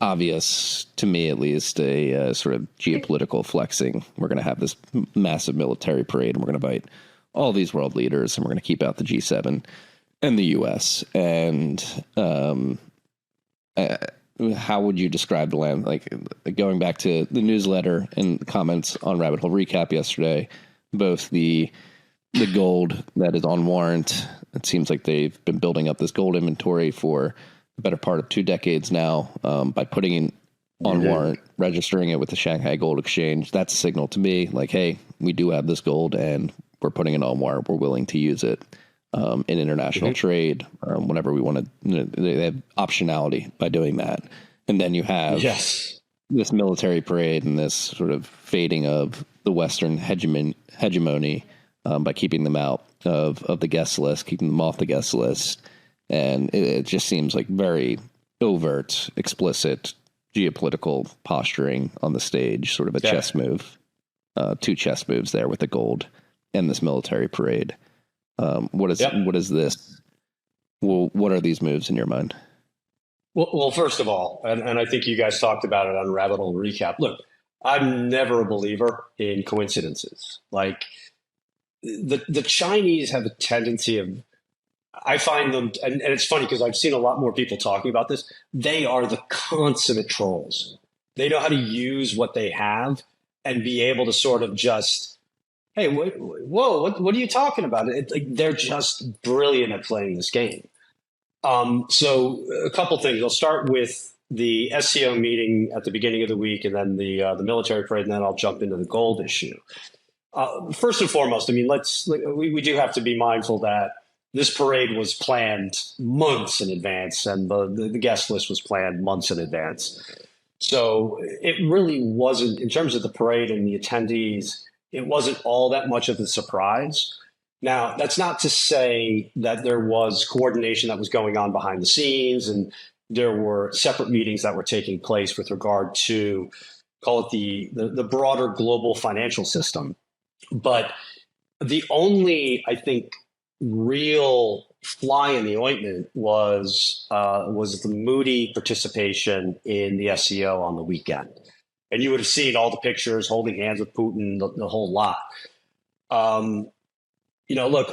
obvious, to me at least, a sort of geopolitical flexing. We're going to have this massive military parade, and we're going to invite all these world leaders, and we're going to keep out the G7 and the U.S. And how would you describe the land? Like, going back to the newsletter and comments on Rabbit Hole Recap yesterday, both the gold that is on warrant. It seems like they've been building up this gold inventory for the better part of 2 decades now, by putting in on warrant, registering it with the Shanghai Gold Exchange. That's a signal to me, like, hey, we do have this gold and we're putting it on warrant. We're willing to use it in international trade whenever we want to. They have optionality by doing that. And then you have this military parade and this sort of fading of the Western hegemony by keeping them out of the guest list, keeping them off the guest list. And it just seems like very overt, explicit geopolitical posturing on the stage, sort of a chess move, 2 chess moves there with the gold and this military parade. What is this? Well, what are these moves in your mind? Well, first of all, and I think you guys talked about it on Rabbit Hole Recap. Look, I'm never a believer in coincidences. Like, the Chinese have a tendency of, I find them, and it's funny because I've seen a lot more people talking about this. They are the consummate trolls. They know how to use what they have and be able to sort of just, hey, whoa, what are you talking about? They're just brilliant at playing this game. So a couple things. I'll start with the SCO meeting at the beginning of the week, and then the military parade, and then I'll jump into the gold issue. First and foremost, I mean, we do have to be mindful that this parade was planned months in advance, and the guest list was planned months in advance. So it really wasn't, in terms of the parade and the attendees, it wasn't all that much of a surprise. Now, that's not to say that there was coordination that was going on behind the scenes, and there were separate meetings that were taking place with regard to, call it the broader global financial system. But the only, I think, real fly in the ointment was the moody participation in the SCO on the weekend. And you would have seen all the pictures, holding hands with Putin, the whole lot. Look,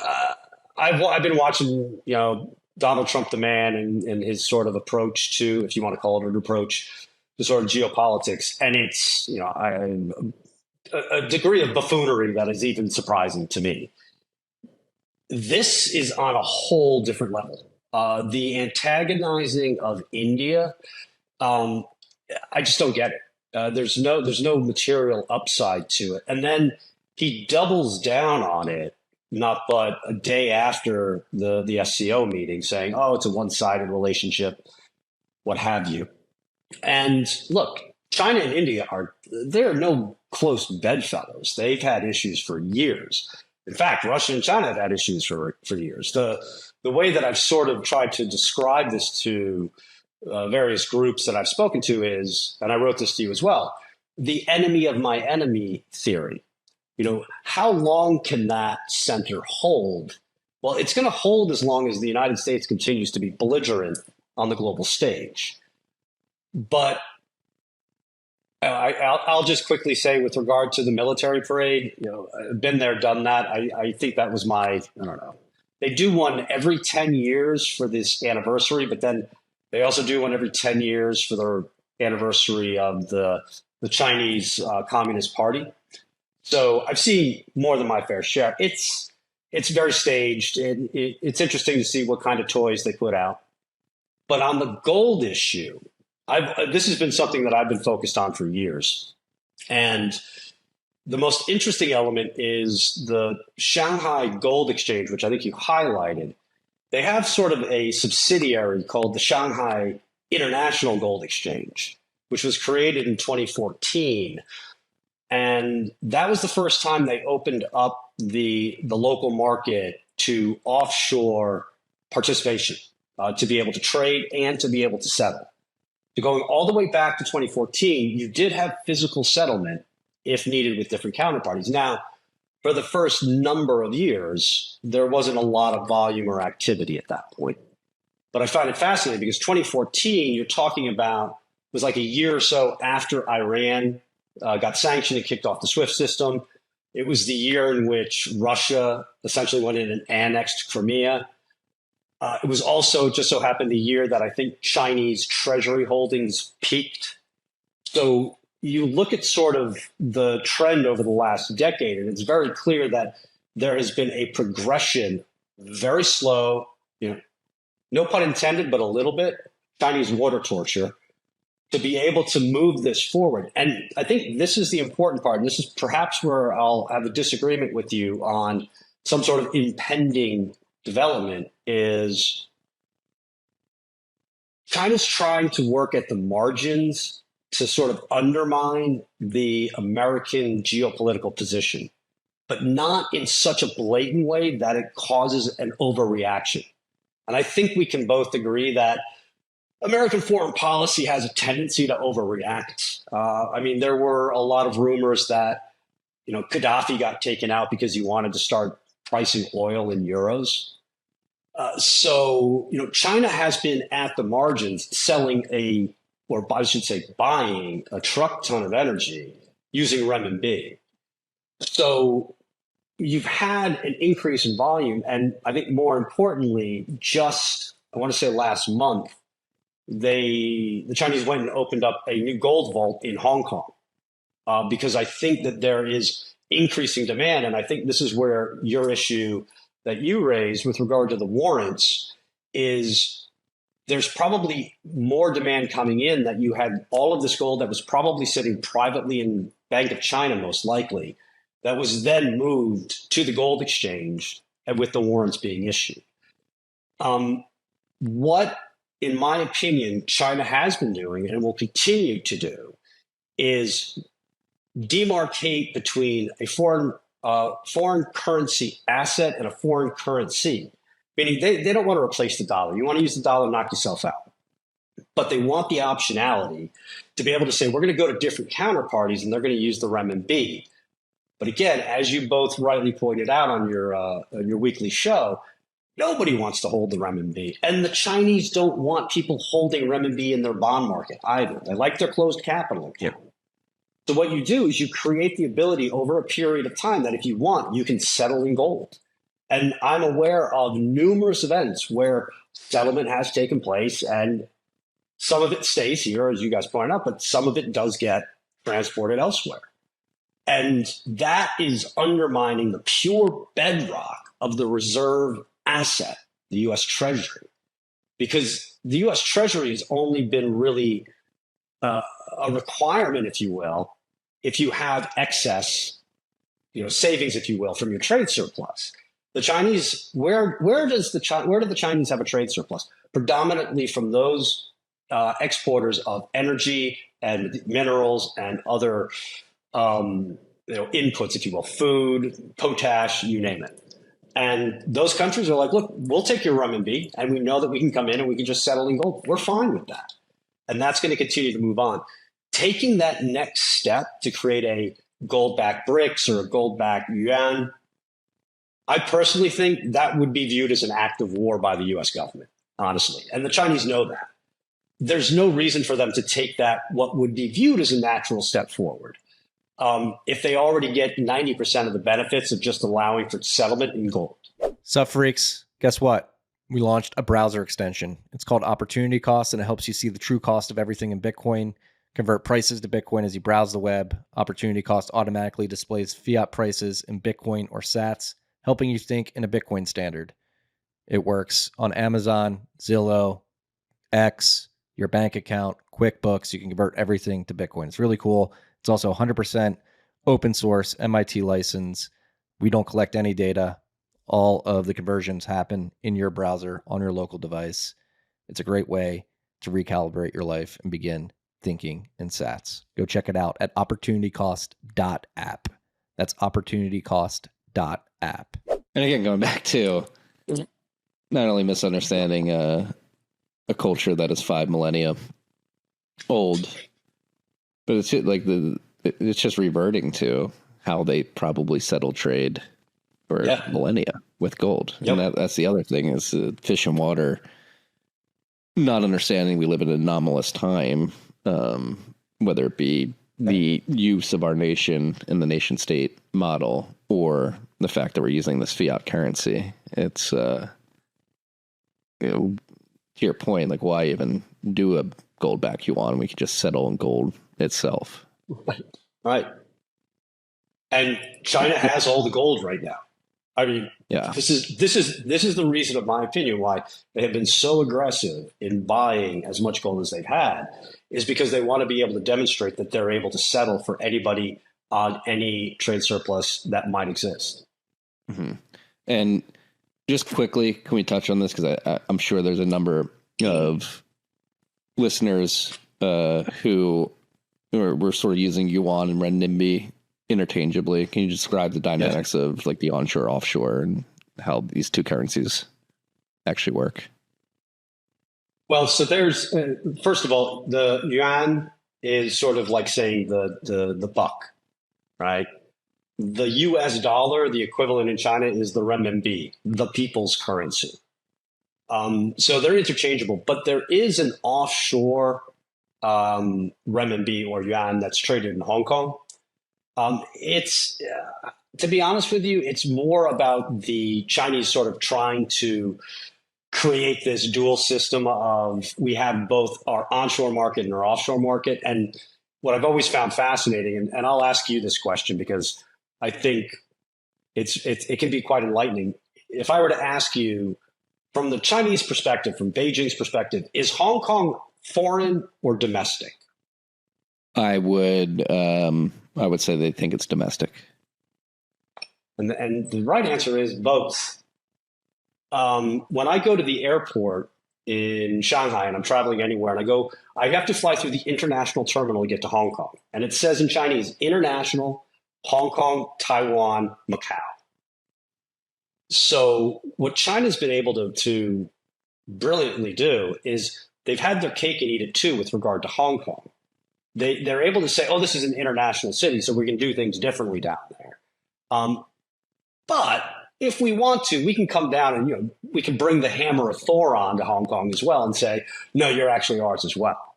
I've been watching, Donald Trump, the man, and his sort of approach to, if you want to call it an approach, to sort of geopolitics. And it's, a degree of buffoonery that is even surprising to me. This is on a whole different level. The antagonizing of India, I just don't get it. There's no material upside to it. And then he doubles down on it, not but a day after the SCO meeting, saying, oh, it's a one-sided relationship, what have you. And look, China and India they're no close bedfellows. They've had issues for years. In fact, Russia and China have had issues for years. The way that I've sort of tried to describe this to various groups that I've spoken to is, and I wrote this to you as well, the enemy of my enemy theory. How long can that center hold? Well, it's going to hold as long as the United States continues to be belligerent on the global stage. But I'll just quickly say, with regard to the military parade, I've been there, done that. I think that was I don't know. They do one every 10 years for this anniversary, but then they also do one every 10 years for the anniversary of the Chinese Communist Party. So I've seen more than my fair share. It's very staged, and it's interesting to see what kind of toys they put out. But on the gold issue, this has been something that I've been focused on for years. And the most interesting element is the Shanghai Gold Exchange, which I think you highlighted. They have sort of a subsidiary called the Shanghai International Gold Exchange, which was created in 2014. And that was the first time they opened up the local market to offshore participation, to be able to trade and to be able to settle. So going all the way back to 2014, you did have physical settlement if needed with different counterparties. Now, for the first number of years, there wasn't a lot of volume or activity at that point. But I find it fascinating because 2014, you're talking about, was like a year or so after Iran got sanctioned and kicked off the SWIFT system. It was the year in which Russia essentially went in and annexed Crimea. It was also just so happened the year that I think Chinese treasury holdings peaked. So you look at sort of the trend over the last decade, and it's very clear that there has been a progression, very slow, no pun intended, but a little bit, Chinese water torture, to be able to move this forward. And I think this is the important part, and this is perhaps where I'll have a disagreement with you on some sort of impending development, is China's trying to work at the margins to sort of undermine the American geopolitical position, but not in such a blatant way that it causes an overreaction. And I think we can both agree that American foreign policy has a tendency to overreact. There were a lot of rumors that, Gaddafi got taken out because he wanted to start pricing oil in euros. So China has been at the margins selling buying a truck ton of energy using renminbi. So you've had an increase in volume. And I think more importantly, I want to say last month, the Chinese went and opened up a new gold vault in Hong Kong because I think that there is increasing demand. And I think this is where your issue that you raised with regard to the warrants is there's probably more demand coming in, that you had all of this gold that was probably sitting privately in Bank of China, most likely, that was then moved to the gold exchange and with the warrants being issued. What, in my opinion, China has been doing and will continue to do is demarcate between a foreign currency asset and a foreign currency, meaning they don't want to replace the dollar. You want to use the dollar, knock yourself out. But they want the optionality to be able to say, we're going to go to different counterparties and they're going to use the renminbi. But again, as you both rightly pointed out on your weekly show, nobody wants to hold the renminbi. And the Chinese don't want people holding renminbi in their bond market either. They like their closed capital account. Yep. So what you do is you create the ability over a period of time that if you want, you can settle in gold. And I'm aware of numerous events where settlement has taken place, and some of it stays here, as you guys pointed out, but some of it does get transported elsewhere. And that is undermining the pure bedrock of the reserve asset, the U.S. Treasury, because the U.S. Treasury has only been really a requirement, if you will, if you have excess, savings, if you will, from your trade surplus. The Chinese, where do the Chinese have a trade surplus? Predominantly from those exporters of energy and minerals and other inputs, if you will, food, potash, you name it. And those countries are like, look, we'll take your renminbi, and we know that we can come in and we can just settle in gold. We're fine with that. And that's going to continue to move on. Taking that next step to create a gold-backed BRICS or a gold-backed Yuan, I personally think that would be viewed as an act of war by the US government, honestly. And the Chinese know that. There's no reason for them to take that, what would be viewed as a natural step forward. If they already get 90% of the benefits of just allowing for settlement in gold. Sup, freaks? Guess what? We launched a browser extension. It's called Opportunity Cost, and it helps you see the true cost of everything in Bitcoin, convert prices to Bitcoin as you browse the web. Opportunity Cost automatically displays fiat prices in Bitcoin or sats, helping you think in a Bitcoin standard. It works on Amazon, Zillow, X, your bank account, QuickBooks. You can convert everything to Bitcoin. It's really cool. It's also 100% open source, MIT license. We don't collect any data. All of the conversions happen in your browser on your local device. It's a great way to recalibrate your life and begin thinking in sats. Go check it out at opportunitycost.app. That's opportunitycost.app. And again, going back to not only misunderstanding a culture that is 5 millennia old, but it's like it's just reverting to how they probably settled trade for millennia with gold. Yep. And that's the other thing is fish and water, not understanding we live in an anomalous time, whether it be the use of our nation in the nation state model or the fact that we're using this fiat currency. It's, to your point, like why even do a gold-backed yuan? We could just settle in gold itself. Right. And China has all the gold right now. I mean, this is the reason, in my opinion, why they have been so aggressive in buying as much gold as they've had, is because they want to be able to demonstrate that they're able to settle for anybody on any trade surplus that might exist. Mm-hmm. And just quickly, can we touch on this? Because I'm sure there's a number of listeners who we're sort of using yuan and renminbi interchangeably. Can you describe the dynamics of like the onshore, offshore, and how these two currencies actually work? Well, so there's first of all, the yuan is sort of like saying the buck, right? The US dollar, the equivalent in China, is the renminbi, the people's currency. So they're interchangeable, but there is an offshore renminbi or yuan that's traded in Hong Kong. It's to be honest with you, it's more about the Chinese sort of trying to create this dual system of we have both our onshore market and our offshore market. And what I've always found fascinating, and I'll ask you this question because I think it can be quite enlightening. If I were to ask you from the Chinese perspective, from Beijing's perspective, is Hong Kong foreign or domestic? I would say they think it's domestic. And the right answer is both. When I go to the airport in Shanghai and I'm traveling anywhere and I have to fly through the international terminal to get to Hong Kong. And it says in Chinese, international, Hong Kong, Taiwan, Macau. So what China's been able to brilliantly do is they've had their cake and eat it too with regard to Hong Kong. They're able to say, oh, this is an international city, so we can do things differently down there. But if we want to, we can come down and we can bring the hammer of Thor on to Hong Kong as well and say, no, you're actually ours as well.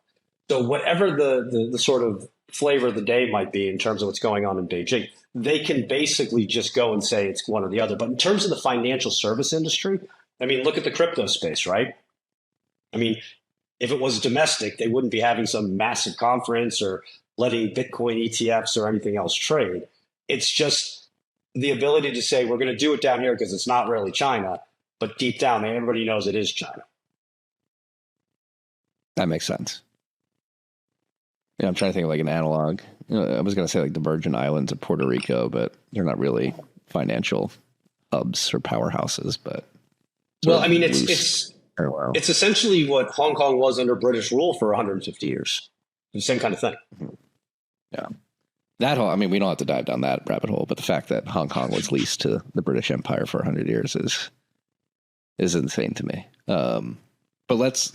So whatever the sort of flavor of the day might be in terms of what's going on in Beijing, they can basically just go and say it's one or the other. But in terms of the financial service industry, I mean, look at the crypto space, right? I mean, if it was domestic, they wouldn't be having some massive conference or letting Bitcoin ETFs or anything else trade. It's just the ability to say, we're going to do it down here because it's not really China, but deep down, everybody knows it is China. That makes sense. Yeah, I'm trying to think of like an analog. I was going to say like the Virgin Islands of Puerto Rico, but they're not really financial hubs or powerhouses. But well, I mean, it's essentially what Hong Kong was under British rule for 150 years. The same kind of thing. Yeah. that whole, I mean, we don't have to dive down that rabbit hole, but the fact that Hong Kong was leased to the British Empire for 100 years is insane to me. But let's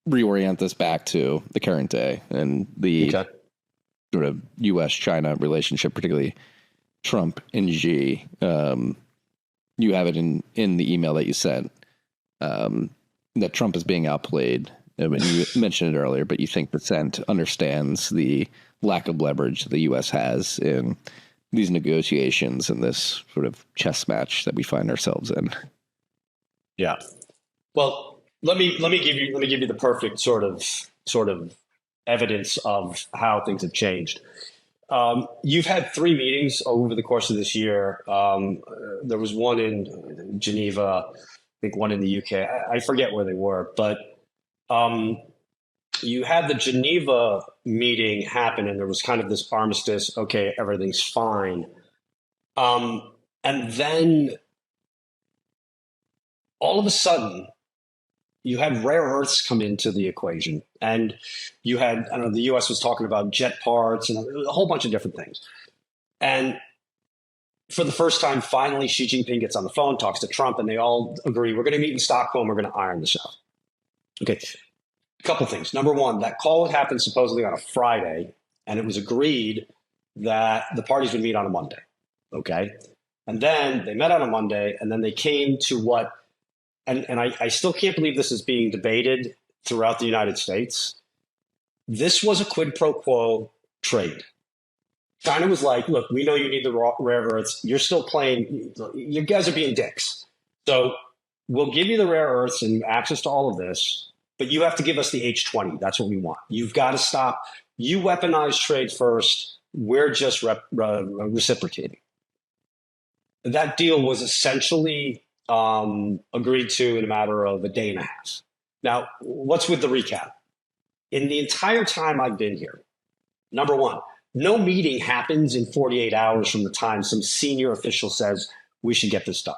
reorient this back to the current day and the sort of U.S.-China relationship, particularly Trump and Xi. You have it in the email that you sent, that Trump is being outplayed. I mean, you mentioned it earlier, but you think the Cent understands the lack of leverage the U.S. has in these negotiations and this sort of chess match that we find ourselves in. Yeah. Well, let me give you the perfect sort of evidence of how things have changed. You've had 3 meetings over the course of this year. There was one in Geneva, I think one in the UK. I forget where they were, but you had the Geneva meeting happen, and there was kind of this armistice. Okay, everything's fine. And then all of a sudden, you had rare earths come into the equation, and you had, I don't know, the U.S. was talking about jet parts and a whole bunch of different things. And for the first time, finally, Xi Jinping gets on the phone, talks to Trump, and they all agree, we're going to meet in Stockholm, we're going to iron this out. Okay, a couple things. Number one, that call had happened supposedly on a Friday, and it was agreed that the parties would meet on a Monday. Okay, and then they met on a Monday, and then they came to what, and I still can't believe this is being debated throughout the United States. This was a quid pro quo trade. China was like, look, we know you need the rare earths. You're still playing, you guys are being dicks. So we'll give you the rare earths and access to all of this, but you have to give us the H20. That's what we want. You've got to stop. You weaponize trade first. We're just reciprocating. That deal was essentially agreed to in a matter of a day and a half. Now, what's with the recap? In the entire time I've been here, number one, no meeting happens in 48 hours from the time some senior official says we should get this done.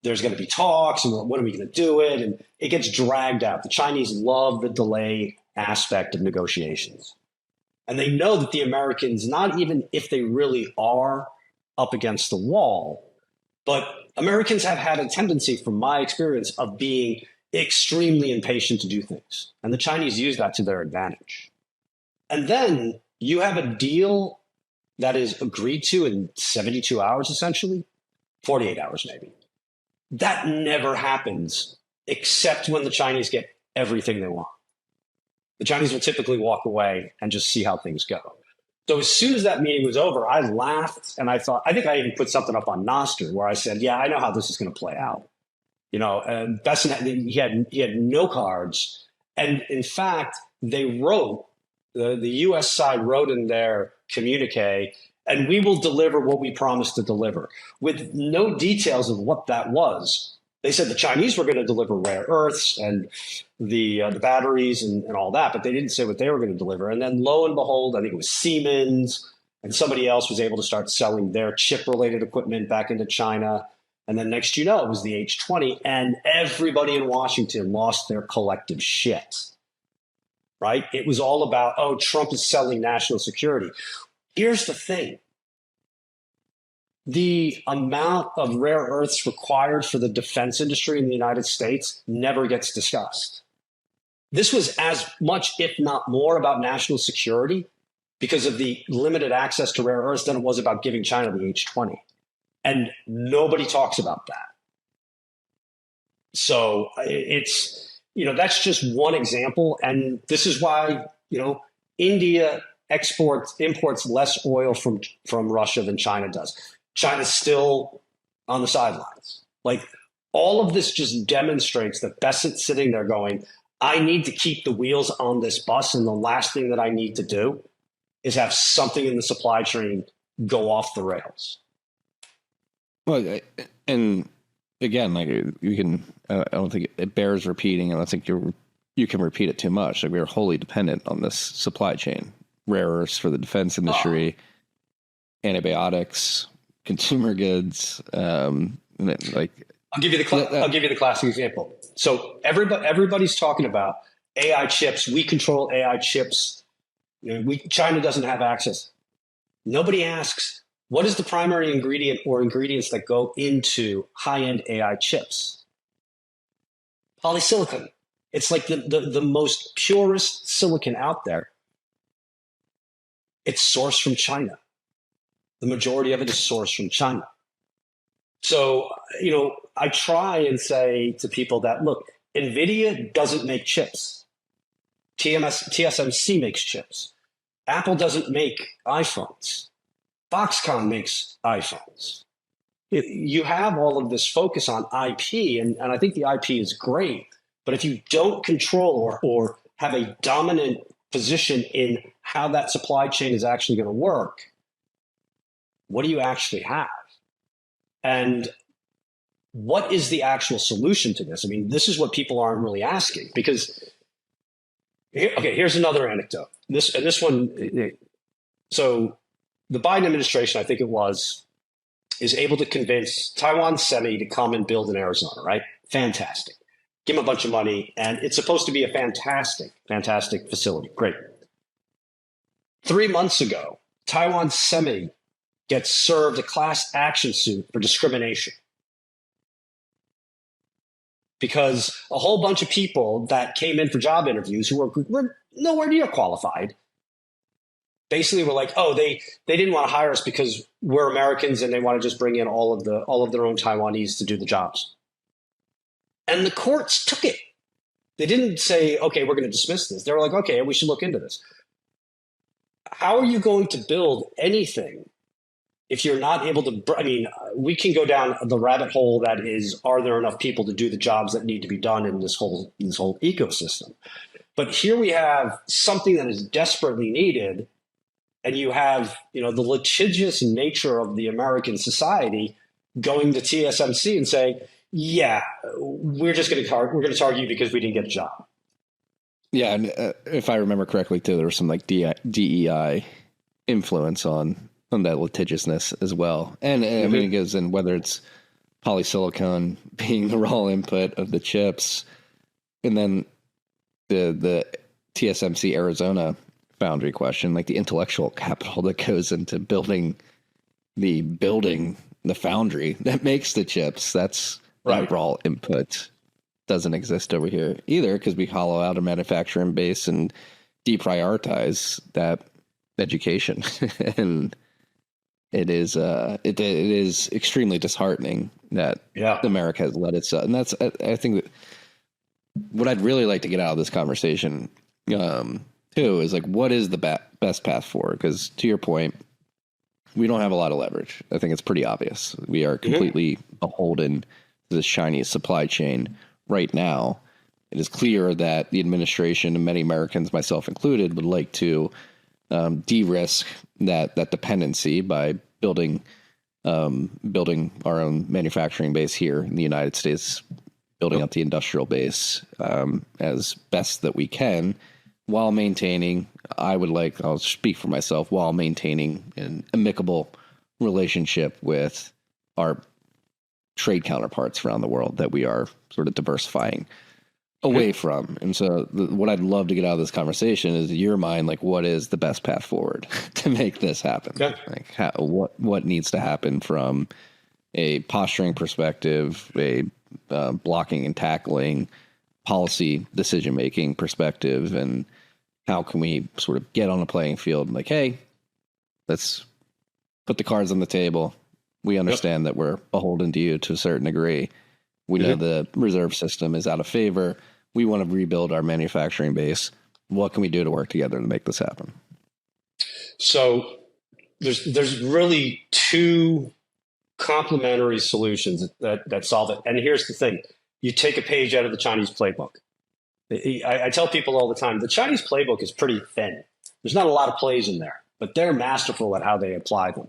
There's going to be talks, and when are we going to do it? And it gets dragged out. The Chinese love the delay aspect of negotiations. And they know that the Americans, not even if they really are up against the wall, but Americans have had a tendency, from my experience, of being extremely impatient to do things. And the Chinese use that to their advantage. And then you have a deal that is agreed to in 72 hours, essentially, 48 hours maybe. That never happens except when the Chinese get everything they want. The Chinese will typically walk away and just see how things go. So as soon as that meeting was over, I laughed, and I think I even put something up on Nostr where I said, yeah, I know how this is going to play out. You know, Besson, he had no cards. And in fact, they wrote, the U.S. side wrote in their communique, and we will deliver what we promised to deliver, with no details of what that was. They said the Chinese were going to deliver rare earths and the batteries and all that, but they didn't say what they were going to deliver. And then lo and behold, I think it was Siemens and somebody else was able to start selling their chip-related equipment back into China. And then next you know, it was the H20, and everybody in Washington lost their collective shit, right? It was all about, oh, Trump is selling national security. Here's the thing. The amount of rare earths required for the defense industry in the United States never gets discussed. This was as much, if not more, about national security because of the limited access to rare earths than it was about giving China the H20. And nobody talks about that. So it's, that's just one example. And this is why, India imports less oil from Russia than China does. China's still on the sidelines. Like, all of this just demonstrates that Besant's sitting there going, I need to keep the wheels on this bus, and the last thing that I need to do is have something in the supply chain go off the rails. Well, and again, like, you can, I don't think it bears repeating, and I think you can repeat it too much. Like, we are wholly dependent on this supply chain. Rare earths for the defense industry, antibiotics, consumer goods. I'll give you the classic example. So everybody's talking about AI chips. We control AI chips. China doesn't have access. Nobody asks, what is the primary ingredient or ingredients that go into high-end AI chips? Polysilicon. It's like the most purest silicon out there. It's sourced from China. The majority of it is sourced from China. So, I try and say to people that, look, NVIDIA doesn't make chips. TSMC makes chips. Apple doesn't make iPhones. Foxconn makes iPhones. You have all of this focus on IP, and I think the IP is great. But if you don't control or have a dominant position in how that supply chain is actually going to work, what do you actually have? And what is the actual solution to this? I mean, this is what people aren't really asking, because, here's another anecdote. This one, so the Biden administration, I think it was, is able to convince Taiwan Semi to come and build in Arizona, right? Fantastic. Give them a bunch of money, and it's supposed to be a fantastic, fantastic facility. Great. 3 months ago, Taiwan Semi gets served a class action suit for discrimination, because a whole bunch of people that came in for job interviews who were nowhere near qualified basically were like, oh, they didn't want to hire us because we're Americans and they want to just bring in all of their own Taiwanese to do the jobs. And the courts took it. They didn't say, okay, we're going to dismiss this. They were like, okay, we should look into this. How are you going to build anything if you're not able to? I mean, we can go down the rabbit hole that is, are there enough people to do the jobs that need to be done in this whole ecosystem? But here we have something that is desperately needed, and you have, the litigious nature of the American society going to TSMC and saying, yeah, we're going to target you because we didn't get a job. Yeah, and if I remember correctly, too, there was some like DEI influence on that litigiousness as well. And I mean, it goes in whether it's polysilicon being the raw input of the chips, and then the TSMC Arizona foundry question, like the intellectual capital that goes into building the foundry that makes the chips. That's right. That raw input doesn't exist over here either, because we hollow out a manufacturing base and deprioritize that education. And it is extremely disheartening that America has let itself. And that's, I think that what I'd really like to get out of this conversation too is like, what is the best path forward? Because to your point, we don't have a lot of leverage. I think it's pretty obvious. We are completely beholden to this Chinese supply chain right now. It is clear that the administration and many Americans, myself included, would like to de-risk that dependency by building our own manufacturing base here in the United States, building out the industrial base as best that we can, while maintaining, I'll speak for myself, while maintaining an amicable relationship with our trade counterparts around the world that we are sort of diversifying away from. And so what I'd love to get out of this conversation is, in your mind, like, what is the best path forward to make this happen? Yeah. Like, what needs to happen from a posturing perspective, a blocking and tackling policy decision-making perspective, and how can we sort of get on a playing field and like, hey, let's put the cards on the table. We understand that we're beholden to you to a certain degree. We know the reserve system is out of favor. We want to rebuild our manufacturing base. What can we do to work together to make this happen? So there's really two complementary solutions that solve it. And here's the thing. You take a page out of the Chinese playbook. I tell people all the time, the Chinese playbook is pretty thin. There's not a lot of plays in there, but they're masterful at how they apply them.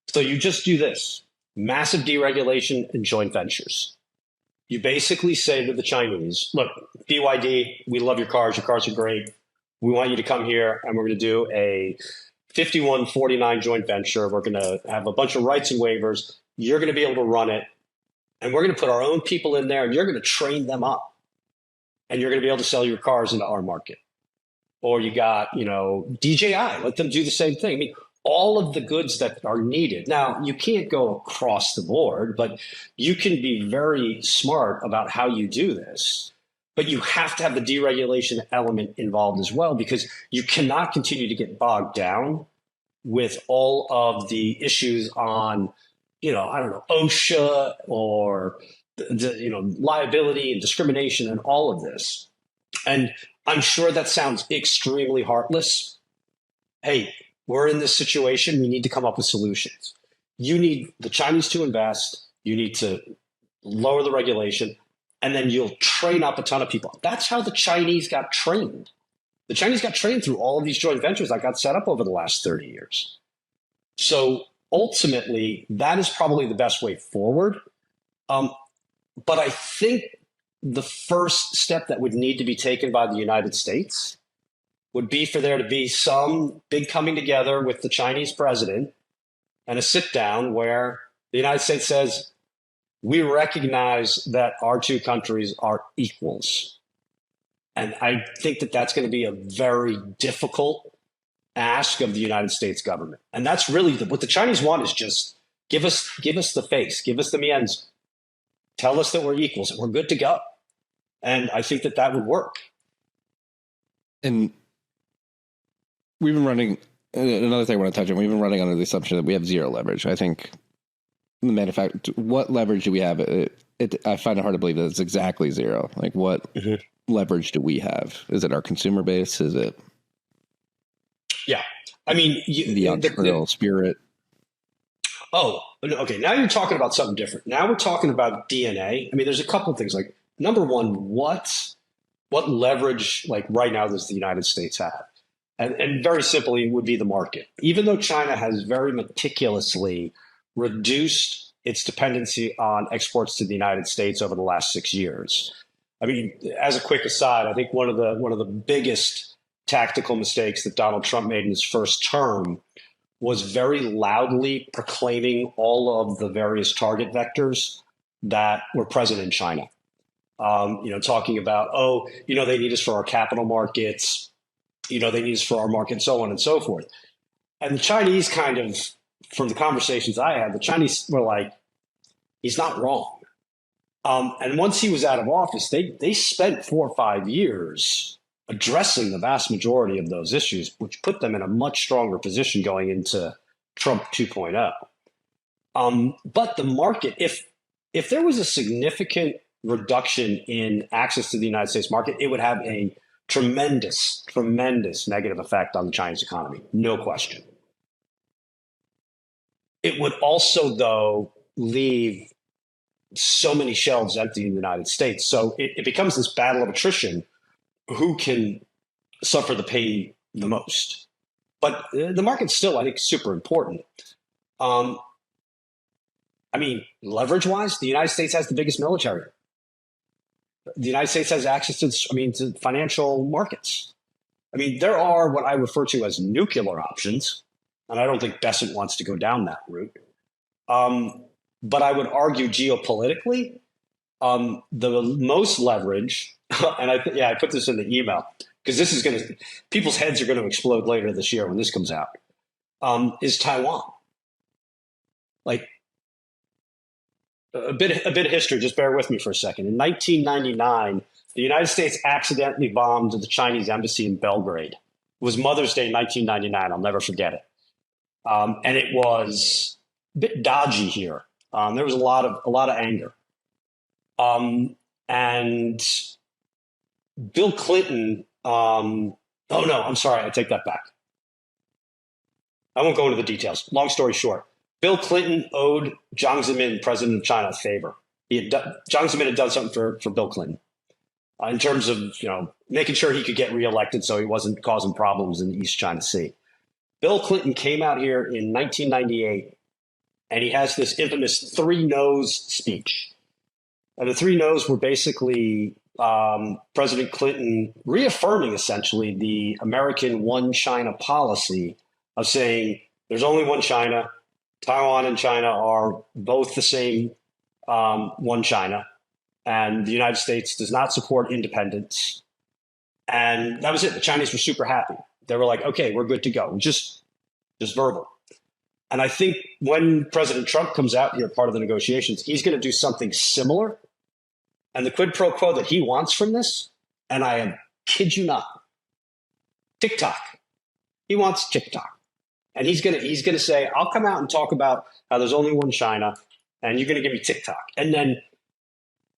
So you just do this: massive deregulation and joint ventures. You basically say to the Chinese, look, BYD, we love your cars. Your cars are great. We want you to come here, and we're going to do a 51-49 joint venture. We're going to have a bunch of rights and waivers. You're going to be able to run it, and we're going to put our own people in there, and you're going to train them up, and you're going to be able to sell your cars into our market. Or you got, DJI, let them do the same thing. I mean, all of the goods that are needed. Now, you can't go across the board, but you can be very smart about how you do this. But you have to have the deregulation element involved as well, because you cannot continue to get bogged down with all of the issues on, OSHA or liability and discrimination and all of this. And I'm sure that sounds extremely heartless. Hey, we're in this situation. We need to come up with solutions. You need the Chinese to invest. You need to lower the regulation, and then you'll train up a ton of people. That's how the Chinese got trained. The Chinese got trained through all of these joint ventures that got set up over the last 30 years. So ultimately, that is probably the best way forward. But I think the first step that would need to be taken by the United States would be for there to be some big coming together with the Chinese president and a sit down where the United States says, we recognize that our two countries are equals. And I think that that's going to be a very difficult ask of the United States government. And that's really what the Chinese want, is just give us the face, give us the mienzo, tell us that we're equals and we're good to go. And I think that would work. And we've been running, another thing I want to touch on, we've been running under the assumption that we have zero leverage. I think what leverage do we have? I find it hard to believe that it's exactly zero. Like, what leverage do we have? Is it our consumer base? Is it? Yeah. I mean, the entrepreneurial spirit. Oh, okay. Now you're talking about something different. Now we're talking about DNA. I mean, there's a couple of things. Like, number one, what leverage, like right now, does the United States have? And very simply would be the market. Even though China has very meticulously reduced its dependency on exports to the United States over the last 6 years. I mean, as a quick aside, I think one of the biggest tactical mistakes that Donald Trump made in his first term was very loudly proclaiming all of the various target vectors that were present in China. Talking about, they need us for our capital markets, they need us for our market, so on and so forth. And the Chinese kind of, from the conversations I had, the Chinese were like, he's not wrong. And once he was out of office, they spent 4 or 5 years addressing the vast majority of those issues, which put them in a much stronger position going into Trump 2.0. But the market, if there was a significant reduction in access to the United States market, it would have a tremendous negative effect on the Chinese economy, no question. It would also, though, leave so many shelves empty in the United States. So it becomes this battle of attrition. Who can suffer the pain the most? But the market's still, I think, super important. I mean, leverage-wise, the United States has the biggest military. The United States has access to financial markets. I mean, there are what I refer to as nuclear options, and I don't think Besant wants to go down that route. But I would argue geopolitically, the most leverage, and I put this in the email, because this is people's heads are going to explode later this year when this comes out, is Taiwan. Like, a bit of history, just bear with me for a second. In 1999, the United States accidentally bombed the Chinese embassy in Belgrade. It was Mother's Day 1999. I'll never forget it. And it was a bit dodgy here. There was a lot of anger. And Bill Clinton, I'm sorry, I take that back. I won't go into the details. Long story short, Bill Clinton owed Jiang Zemin, president of China, a favor. Jiang Zemin had done something for Bill Clinton in terms of making sure he could get reelected so he wasn't causing problems in the East China Sea. Bill Clinton came out here in 1998, and he has this infamous 3 no's speech. And the 3 no's were basically President Clinton reaffirming essentially the American one China policy of saying there's only one China. Taiwan and China are both the same one China, and the United States does not support independence. And that was it. The Chinese were super happy. They were like, okay, we're good to go. Just verbal. And I think when President Trump comes out here, part of the negotiations, he's going to do something similar. And the quid pro quo that he wants from this, and kid you not, TikTok. He wants TikTok. And he's gonna say, I'll come out and talk about how there's only one China, and you're gonna give me TikTok. And then,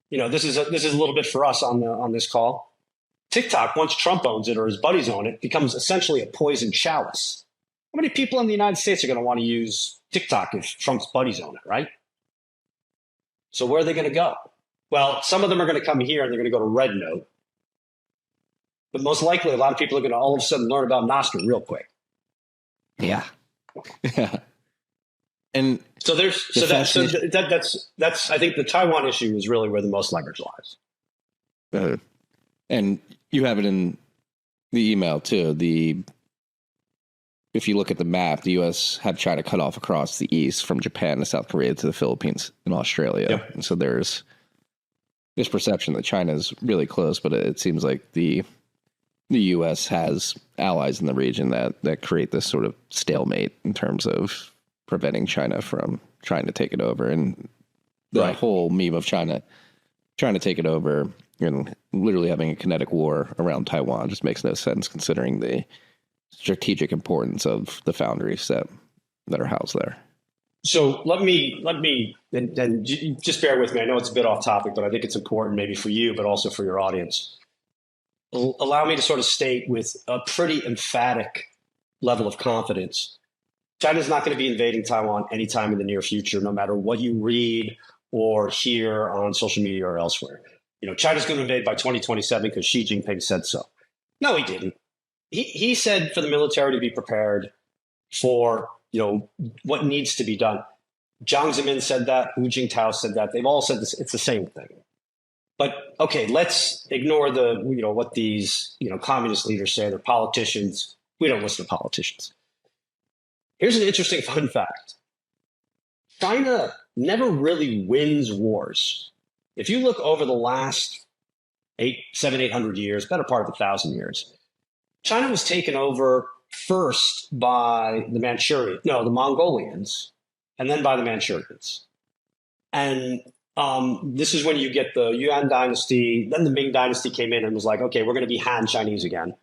this is a little bit for us on this call. TikTok, once Trump owns it or his buddies own it, becomes essentially a poison chalice. How many people in the United States are going to want to use TikTok if Trump's buddies own it, right? So where are they going to go? Well, some of them are going to come here and they're going to go to Red Note. But most likely, a lot of people are going to all of a sudden learn about Nostr real quick. Yeah. Yeah. And so that's I think the Taiwan issue is really where the most leverage lies. And you have it in the email too. If you look at the map, the U.S. had China cut off across the east from Japan to South Korea to the Philippines and Australia. Yep. And so there's this perception that China is really close, but it seems like the U.S. has allies in the region that create this sort of stalemate in terms of preventing China from trying to take it over. And the whole meme of China trying to take it over and literally having a kinetic war around Taiwan just makes no sense considering the strategic importance of the foundries that are housed there. So let me and just bear with me. I know it's a bit off topic, but I think it's important maybe for you, but also for your audience. Allow me to sort of state with a pretty emphatic level of confidence, China's not going to be invading Taiwan anytime in the near future, no matter what you read or hear on social media or elsewhere. China's going to invade by 2027 because Xi Jinping said so. No, he didn't. He said for the military to be prepared for, what needs to be done. Jiang Zemin said that. Hu Jintao said that. They've all said this. It's the same thing. But okay, let's ignore what these, communist leaders say. They're politicians. We don't listen to politicians. Here's an interesting fun fact. China never really wins wars. If you look over the last 800 years, better part of 1,000 years, China was taken over first by the Mongolians, and then by the Manchurians. And this is when you get the Yuan dynasty. Then the Ming dynasty came in and was like, okay, we're going to be Han Chinese again.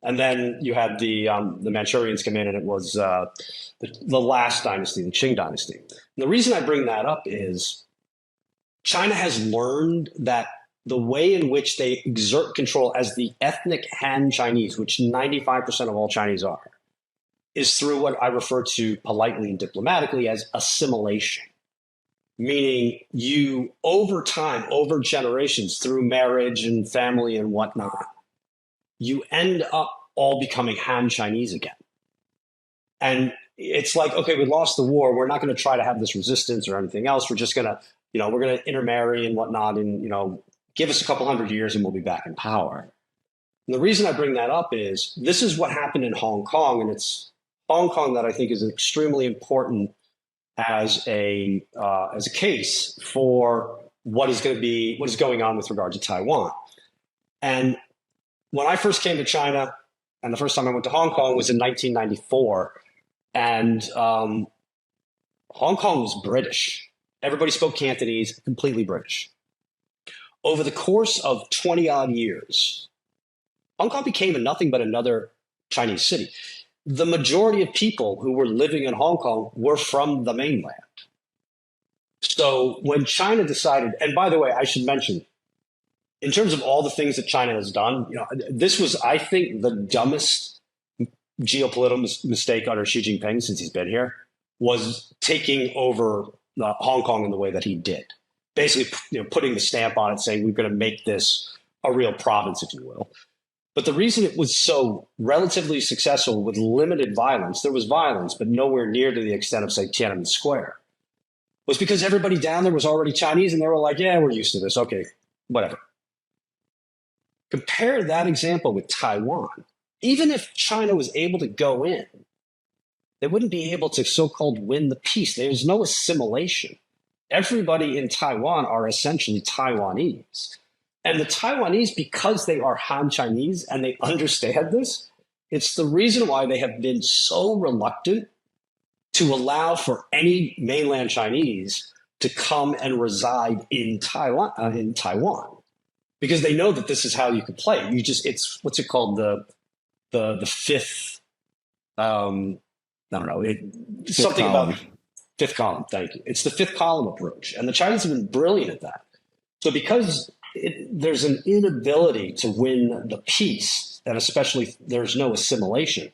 And then you had the Manchurians come in, and it was the last dynasty, the Qing dynasty. And the reason I bring that up is China has learned that the way in which they exert control as the ethnic Han Chinese, which 95% of all Chinese are, is through what I refer to politely and diplomatically as assimilation. Meaning you, over time, over generations, through marriage and family and whatnot, you end up all becoming Han Chinese again. And it's like, okay, we lost the war. We're not going to try to have this resistance or anything else. We're just going to, we're going to intermarry and whatnot and, give us a couple hundred years and we'll be back in power. And the reason I bring that up is this is what happened in Hong Kong. And it's Hong Kong that I think is extremely important as a case for what is going on with regard to Taiwan. And when I first came to China, and the first time I went to Hong Kong was in 1994, and Hong Kong was British. Everybody spoke Cantonese, completely British. Over the course of 20 odd years, Hong Kong became nothing but another Chinese city. The majority of people who were living in Hong Kong were from the mainland. So when China decided, and by the way, I should mention, in terms of all the things that China has done, this was, I think, the dumbest geopolitical mistake under Xi Jinping since he's been here, was taking over Hong Kong in the way that he did. Basically, putting the stamp on it, saying we're going to make this a real province, if you will. But the reason it was so relatively successful with limited violence, there was violence, but nowhere near to the extent of, say, Tiananmen Square, was because everybody down there was already Chinese, and they were like, yeah, we're used to this. Okay, whatever. Compare that example with Taiwan. Even if China was able to go in, they wouldn't be able to so-called win the peace. There's no assimilation. Everybody in Taiwan are essentially Taiwanese. And the Taiwanese, because they are Han Chinese and they understand this, it's the reason why they have been so reluctant to allow for any mainland Chinese to come and reside in Taiwan, because they know that this is how you can play. It's what's it called, the fifth. I don't know. Something column. About fifth column. Thank you. It's the fifth column approach, and the Chinese have been brilliant at that. So because there's an inability to win the peace, and especially there's no assimilation,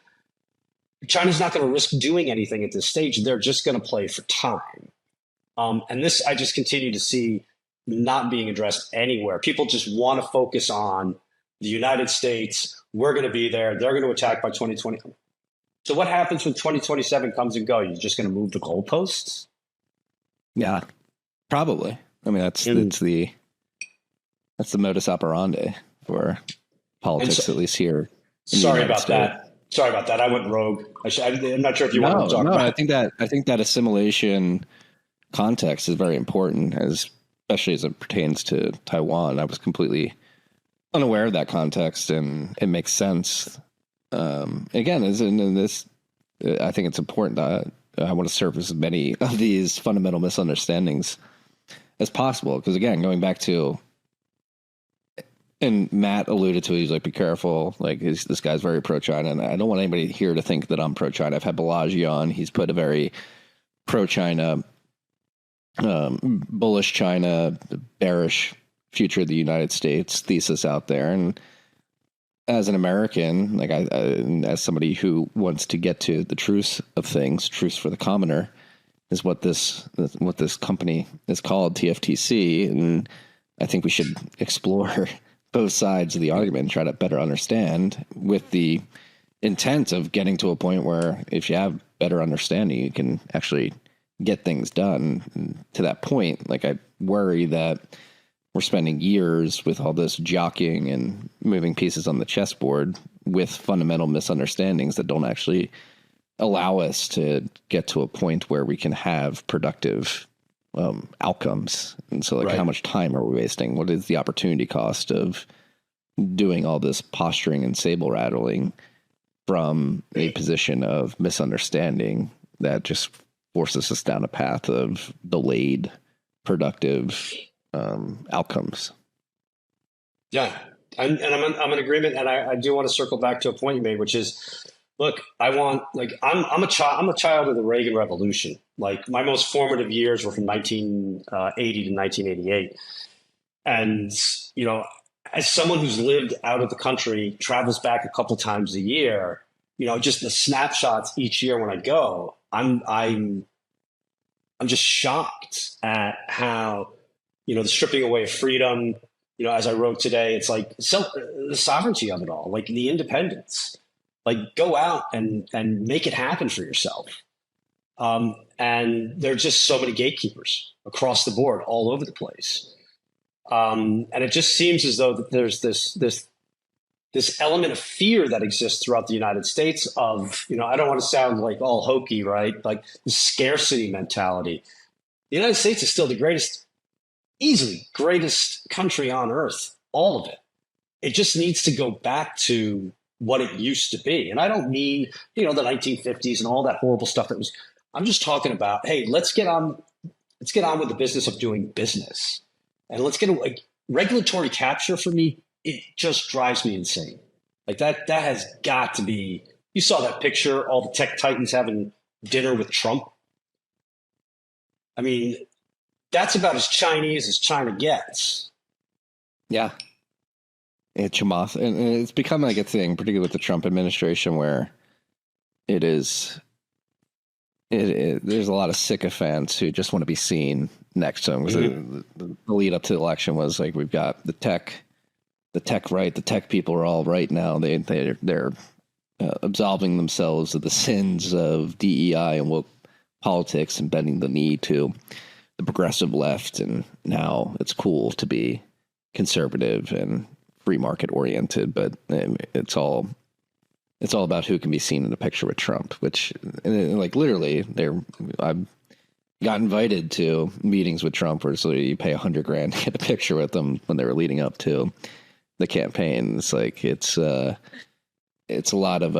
China's not going to risk doing anything at this stage. They're just going to play for time. And this I just continue to see not being addressed anywhere. People just want to focus on the United States. We're going to be there. They're going to attack by 2020. So what happens when 2027 comes and goes? You're just going to move the goalposts? Yeah, probably. I mean, that's the modus operandi for politics, at least here. Sorry about that. I went rogue. I'm not sure if you want to talk about it. I think that assimilation context is very important, especially as it pertains to Taiwan. I was completely unaware of that context, and it makes sense. Again, in this, I think it's important. I want to surface as many of these fundamental misunderstandings as possible, because again, going back to, and Matt alluded to it, he's like, be careful. Like, this guy's very pro-China, and I don't want anybody here to think that I'm pro-China. I've had Balaji on. He's put a very pro-China, bullish China, bearish future of the United States thesis out there. And as an American, like as somebody who wants to get to the truth of things, truth for the commoner, is what this company is called, TFTC. And I think we should explore both sides of the argument and try to better understand, with the intent of getting to a point where if you have better understanding, you can actually get things done. And to that point, like, I worry that we're spending years with all this jockeying and moving pieces on the chessboard with fundamental misunderstandings that don't actually allow us to get to a point where we can have productive outcomes. And so, like, Right. How much time are we wasting? What is the opportunity cost of doing all this posturing and sable rattling from a position of misunderstanding that just forces us down a path of delayed productive outcomes? Yeah, and I'm in agreement, and I do want to circle back to a point you made, which is, look, I'm a child of the Reagan Revolution. Like, my most formative years were from 1980 to 1988, and as someone who's lived out of the country, travels back a couple times a year, just the snapshots each year when I go, I'm just shocked at how, the stripping away of freedom, as I wrote today, it's like the sovereignty of it all, like the independence, like, go out and make it happen for yourself. And there are just so many gatekeepers across the board, all over the place. And it just seems as though that there's this element of fear that exists throughout the United States of, I don't want to sound like all hokey, right? Like, the scarcity mentality. The United States is still the easily greatest country on earth, all of it. It just needs to go back to what it used to be. And I don't mean, the 1950s and all that horrible stuff I'm just talking about, hey, let's get on with the business of doing business. And let's get regulatory capture. For me, it just drives me insane. Like, that has got to be, you saw that picture, all the tech titans having dinner with Trump. I mean, that's about as Chinese as China gets. Yeah. It's Chamath. And it's become like a thing, particularly with the Trump administration, where there's a lot of sycophants who just want to be seen next to him. The lead up to the election was like, we've got the tech right. The tech people are all right now. They're absolving themselves of the sins of DEI and woke politics and bending the knee to the progressive left. And now it's cool to be conservative and free market oriented, but it's all about who can be seen in a picture with Trump, which, like, literally I got invited to meetings with Trump where you pay $100,000 to get a picture with them when they were leading up to the campaign. It's like, it's a lot of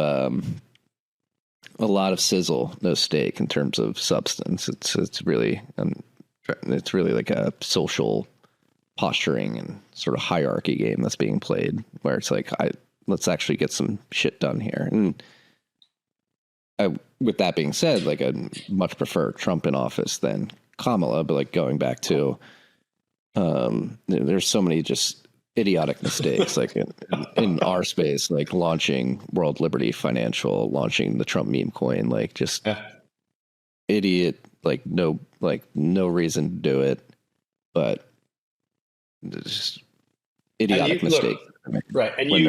a lot of sizzle, no steak in terms of substance. It's really like a social posturing and sort of hierarchy game that's being played, where it's like, let's actually get some shit done here. And with that being said, like, I much prefer Trump in office than Kamala, but like going back to, there's so many just idiotic mistakes, like in our space, like launching World Liberty Financial, launching the Trump meme coin, like just idiot, like no reason to do it, but just idiotic mistake. Right. And you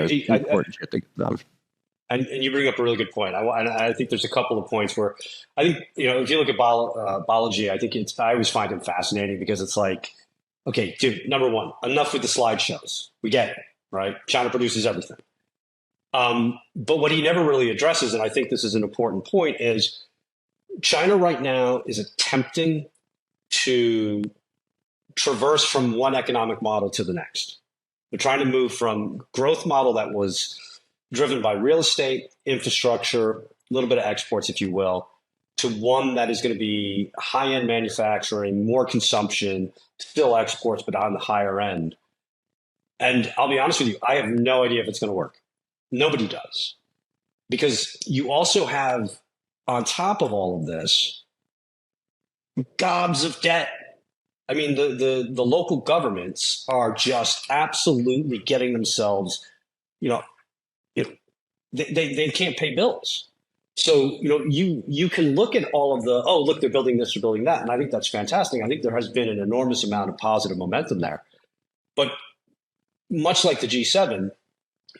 bring up a really good point. I think there's a couple of points where I think, if you look at Balaji, I think I always find him fascinating because it's like, okay, dude, number one, enough with the slideshows. We get it, right? China produces everything. But what he never really addresses, and I think this is an important point, is China right now is attempting to traverse from one economic model to the next. They're trying to move from growth model that was driven by real estate, infrastructure, a little bit of exports, if you will, to one that is going to be high-end manufacturing, more consumption, still exports, but on the higher end. And I'll be honest with you, I have no idea if it's going to work. Nobody does. Because you also have, on top of all of this, gobs of debt. I mean, the local governments are just absolutely getting themselves, they can't pay bills. So, you can look at all of the, look, they're building this, they're building that. And I think that's fantastic. I think there has been an enormous amount of positive momentum there. But much like the G7,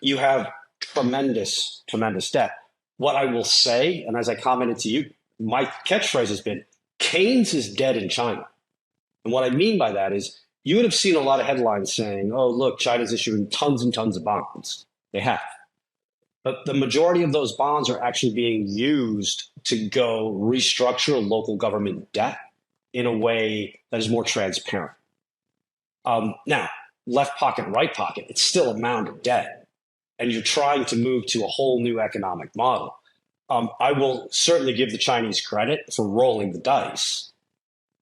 you have tremendous, tremendous debt. What I will say, and as I commented to you, my catchphrase has been, Keynes is dead in China. And what I mean by that is you would have seen a lot of headlines saying, oh, look, China's issuing tons and tons of bonds. They have. But the majority of those bonds are actually being used to go restructure local government debt in a way that is more transparent. Now, left pocket, right pocket, it's still a mound of debt. And you're trying to move to a whole new economic model. I will certainly give the Chinese credit for rolling the dice.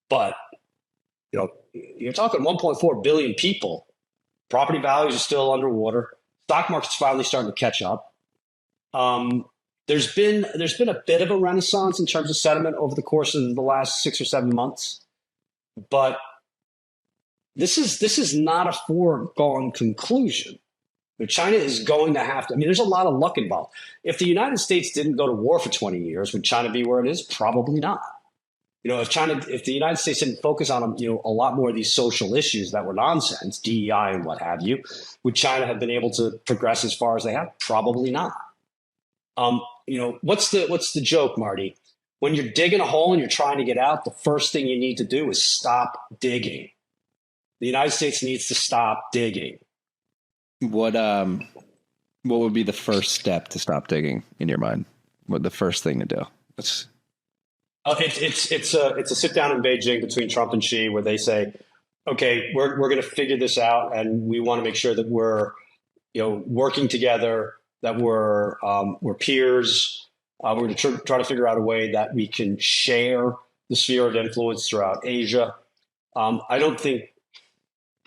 But, you're talking 1.4 billion people. Property values are still underwater. Stock market's finally starting to catch up. There's been a bit of a renaissance in terms of sentiment over the course of the last 6 or 7 months, but this is not a foregone conclusion. China is going to have to. I mean, there's a lot of luck involved. If the United States didn't go to war for 20 years, would China be where it is? Probably not. If the United States didn't focus on a lot more of these social issues that were nonsense, DEI and what have you, would China have been able to progress as far as they have? Probably not. What's the joke, Marty? When you're digging a hole and you're trying to get out, the first thing you need to do is stop digging. The United States needs to stop digging. What would be the first step to stop digging in your mind? What the first thing to do? It's a sit down in Beijing between Trump and Xi, where they say, okay, we're going to figure this out, and we want to make sure that we're working together, that we're peers. We're going to try to figure out a way that we can share the sphere of influence throughout Asia. I don't think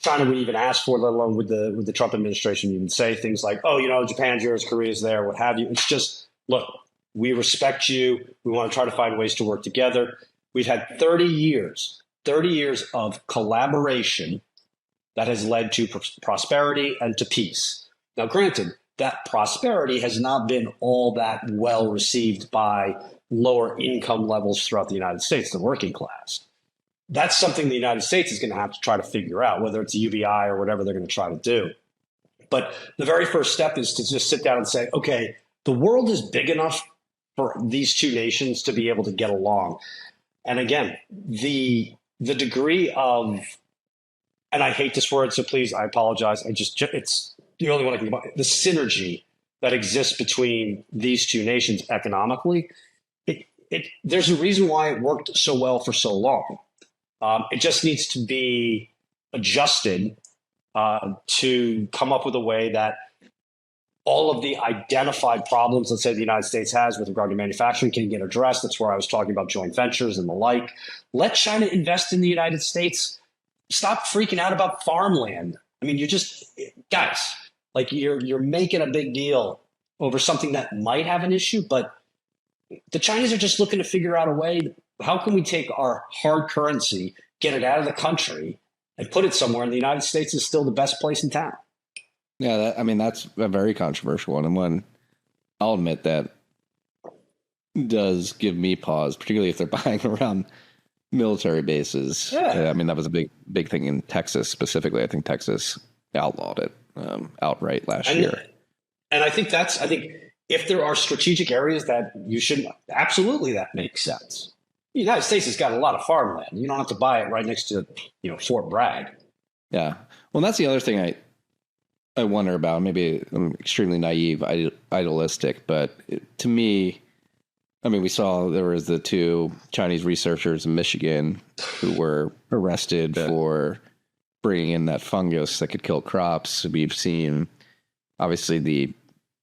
China would even ask for, let alone with the Trump administration even say things like, Japan's yours, Korea's there, what have you. It's just, look, we respect you. We want to try to find ways to work together. We've had 30 years of collaboration that has led to prosperity and to peace. Now, granted, that prosperity has not been all that well received by lower income levels throughout the United States, the working class. That's something the United States is going to have to try to figure out, whether it's a UBI or whatever they're going to try to do. But the very first step is to just sit down and say, okay, the world is big enough for these two nations to be able to get along. And again, the degree of, and I hate this word, so please, I apologize. It's the only one I can come up with, the synergy that exists between these two nations economically. There's a reason why it worked so well for so long. It just needs to be adjusted to come up with a way that all of the identified problems, let's say the United States has with regard to manufacturing, can get addressed. That's where I was talking about joint ventures and the like. Let China invest in the United States. Stop freaking out about farmland. I mean, guys, like you're making a big deal over something that might have an issue, but the Chinese are just looking to figure out a way. How can we take our hard currency, get it out of the country, and put it somewhere? And the United States is still the best place in town. Yeah, that's a very controversial one, and one I'll admit that does give me pause, particularly if they're buying around military bases. Yeah. I mean, that was a big thing in Texas specifically. I think Texas outlawed it outright last year. And I think if there are strategic areas that you should, absolutely, that makes sense. The United States has got a lot of farmland. You don't have to buy it right next to, Fort Bragg. Yeah. Well, that's the other thing I wonder about. Maybe I'm extremely naive, idealistic, but to me, I mean, we saw there was the 2 Chinese researchers in Michigan who were arrested for bringing in that fungus that could kill crops. We've seen, obviously, the